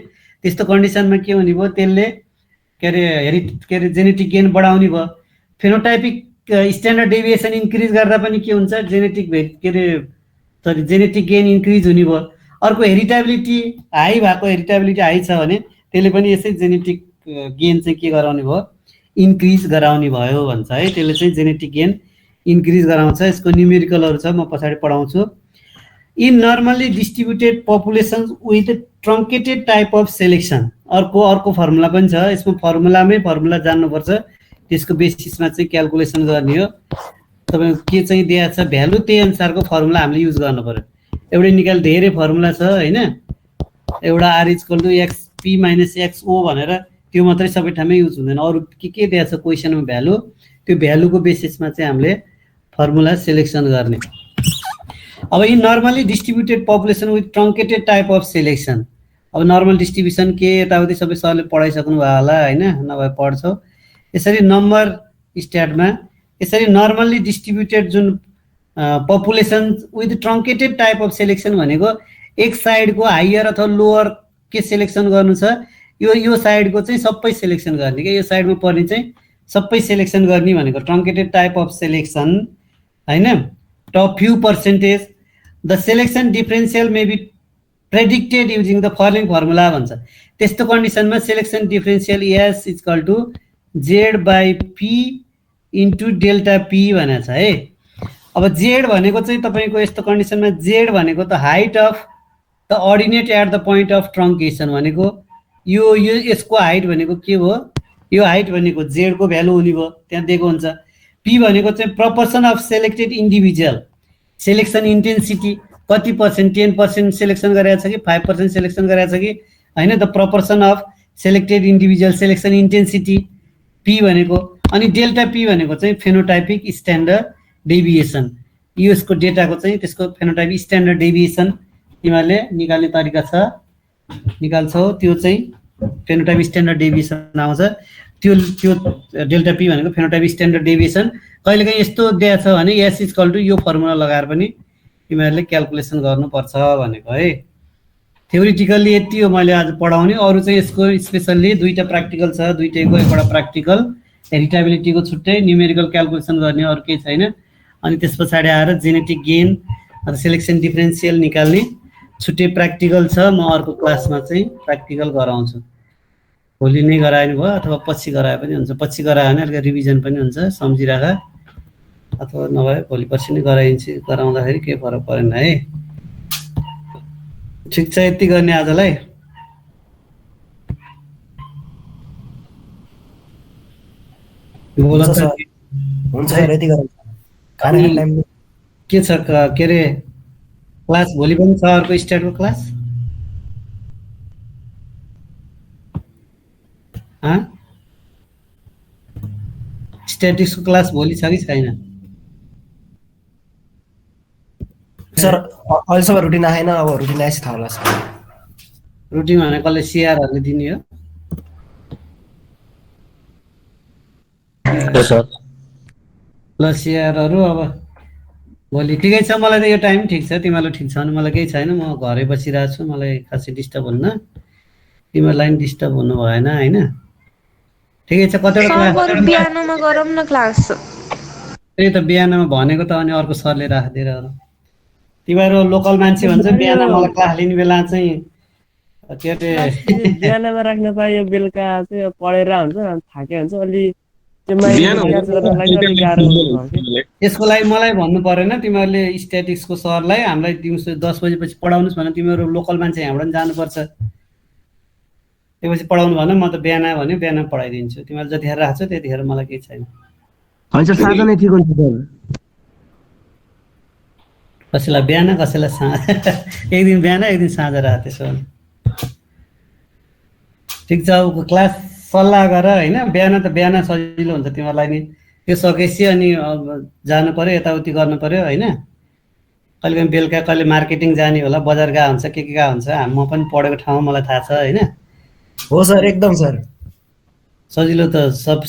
S1: त्यस्तो कन्डिसनमा के हुने भयो, त्यसले के रे जेनेटिक गेन बढाउने भयो. फेनोटाइपिक स्ट्यान्डर्ड डेभिएसन इन्क्रिज गर्दा पनि के हुन्छ, जेनेटिक जेनेटिक गेन इन्क्रिज हुने भयो। अर्को हेरिटेबिलिटी हाई भएको, हेरिटेबिलिटी हाई छ भने त्यसले पनि यसै जेनेटिक गेन चाहिँ के गराउने भयो, इन्क्रिज गराउने भयो भन्छ है। त्यसले चाहिँ जेनेटिक गेन इन्क्रिज गराउँछ। यसको न्युमेरिकलहरू छ, म पछाडि पढाउँछु। In normally distributed populations with truncated type of selection, अर्को फर्मुला पनि छ। यसमा फर्मुला जान्नुपर्छ, त्यसको बेसिसमा चाहिँ क्यालकुलेसन गर्ने हो। तपाईँको के चाहिँ दिएको छ भ्यालु, त्यही अनुसारको फर्मुला हामीले युज गर्नु पर्यो। एउटै धेरै फर्मुला छ होइन, एउटा R equal to XP minus XO भनेर त्यो मात्रै सबै ठाउँमै युज हुँदैन। अरू के दिएको छ क्वेसनमा भ्यालु, त्यो भ्यालुको बेसिसमा चाहिँ हामीले फर्मुला सेलेक्सन गर्ने। अब in normally distributed population with truncated type of selection. अब नर्मल डिस्ट्रिब्युसन के यताउति सबै सरले पढाइसक्नु भयो होला होइन, नभए पढ्छौ। यसरी नम्बर स्ट्याटमा यसरी नर्मल्ली डिस्ट्रिब्युटेड जुन population with truncated type of selection भनेको एक साइडको हायर अथवा लोवर के सेलेक्सन गर्नु छ, यो साइडको चाहिँ सबै सेलेक्सन गर्ने क्या, यो साइडमा पर्ने चाहिँ सबै सेलेक्सन गर्ने भनेको ट्रङ्केटेड टाइप अफ सेलेक्सन होइन। Top few percentage the selection differential may be predicted using the following formula भन्छ। त्यस्तो कन्डिसनमा selection differential S equal to Z by P into delta P भनेको छ है। अब जेड भनेको चाहिँ तपाईँको यस्तो कन्डिसनमा जेड भनेको त height of the ordinate at the point of truncation भनेको यो यसको हाइट भनेको के भयो, यो हाइट भनेको जेडको भ्यालु हुने भयो, त्यहाँ दिएको हुन्छ। पी भनेको चाहिँ proportion of selected individual, selection intensity कति पर्सेन्ट, 10% सेलेक्सन गरेको छ कि 5% सेलेक्सन गरेको छ कि होइन, the proportion of selected individual selection intensity P भनेको। अनि डेल्टा पी भनेको चाहिँ फेनोटाइपिक स्ट्यान्डर्ड डेभिएसन, यसको डेटाको चाहिँ त्यसको फेनोटाइपिक स्ट्यान्डर्ड डेभिएसन तिमीहरूले निकाल्ने तरिका छ, निकाल्छौ। त्यो चाहिँ फेनोटाइपिक स्ट्यान्डर्ड डेभिएसन आउँछ। त्यो डेल्टा पी भनेको फेनोटाइपिक स्ट्यान्डर्ड डेभिएसन। कहिलेकाहीँ यस्तो दिएको छ भने एस इक्वल टु यो फर्मुला लगाएर पनि तिमीहरूले क्यालकुलेसन गर्नुपर्छ भनेको है। थ्योरिटिकल्ली यति हो मैले आज पढाउने। अरू चाहिँ यसको स्पेसल्ली दुईवटा प्र्याक्टिकल छ, दुईटैको एउटा प्र्याक्टिकल हेरिटेबिलिटीको छुट्टै, न्युमेरिकल क्यालकुलेसन गर्ने अरू केही छैन। अनि त्यस पछाडि आएर जेनेटिक गेन अथवा सेलेक्सन डिफरेन्सियल निकाल्ने छुट्टै प्र्याक्टिकल छ। म अर्को क्लासमा चाहिँ प्र्याक्टिकल गराउँछु। भोलि नै गरायो भयो अथवा पछि गराए पनि हुन्छ। पछि गरायो भने अलिकति रिभिजन पनि हुन्छ, सम्झिराख। अथवा नभए भोलि पर्सि नै गराउँदाखेरि केही फरक परेन है। ठिक छ, यति गर्ने आजलाई।
S2: हुन्छ सर, यति गरौँ।
S1: के छ के अरे क्लास भोलि पनि छ अर्को स्ट्याटको क्लास? स्ट्याटिक्सको क्लास भोलि छ कि छैन?
S2: सर अहिलेसम्म रुटिन आएन, अब रुटिन आएपछि थाहा होला सर।
S1: रुटिन भने कसले सिआरहरूले दिने हो? ल सिआरहरू अब भोलि ठिकै छ। मलाई त यो टाइम ठिक छ, तिमीहरूलाई ठिक छ भने मलाई केही छैन। म घरै बसिरहेको छु, मलाई खासै डिस्टर्ब हुन्न, तिमीहरूलाई पनि डिस्टर्ब हुनु भएन होइन। ठिकै छ। कतिवटा क्लास
S3: बिहानमा गरौँ न क्लास?
S1: त्यही त बिहानमा भनेको त, अनि अर्को सरले राखिदिएर तिमीहरू लोकल मान्छे भन्छ बिहान मलाई क्लास लिने बेला चाहिँ के अरे
S4: बिहानमा राख्न पायो, बेलुका चाहिँ पढेर हुन्छ थाके हुन्छ अलि।
S1: यसको लागि मलाई भन्नु परेन, तिमीहरूले स्ट्याटिक्सको सरलाई हामीलाई दिउँसो 10 बजेपछि पढाउनुहोस् भने तिमीहरू लोकल मान्छे यहाँबाट जानुपर्छ। त्यसपछि पढाउनु भन, म त बिहान आयो भने बिहान पढाइदिन्छु। तिमीहरू जतिखेर राख्छौ त्यतिखेर मलाई केही छैन।
S4: हुन्छ, साँझ नै ठिक हुन्छ सर।
S1: कसैलाई बिहान कसैलाई साँझ, एक दिन बिहान एक दिन साँझ राख, त्यसो भने ठिक छ। अब क्लास सल्लाह गर होइन। बिहान त बिहान सजिलो हुन्छ तिमीहरूलाई नि, त्यो सकेपछि अनि जानु पर्यो, यताउति गर्नु पर्यो होइन। कहिले काहीँ बेलुका कहिले मार्केटिङ जाने होला, बजार गएको हुन्छ, के गएको हुन्छ। म पनि पढेको ठाउँ मलाई थाहा छ होइन।
S2: हो सर, एकदम सर
S1: सजिलो त सब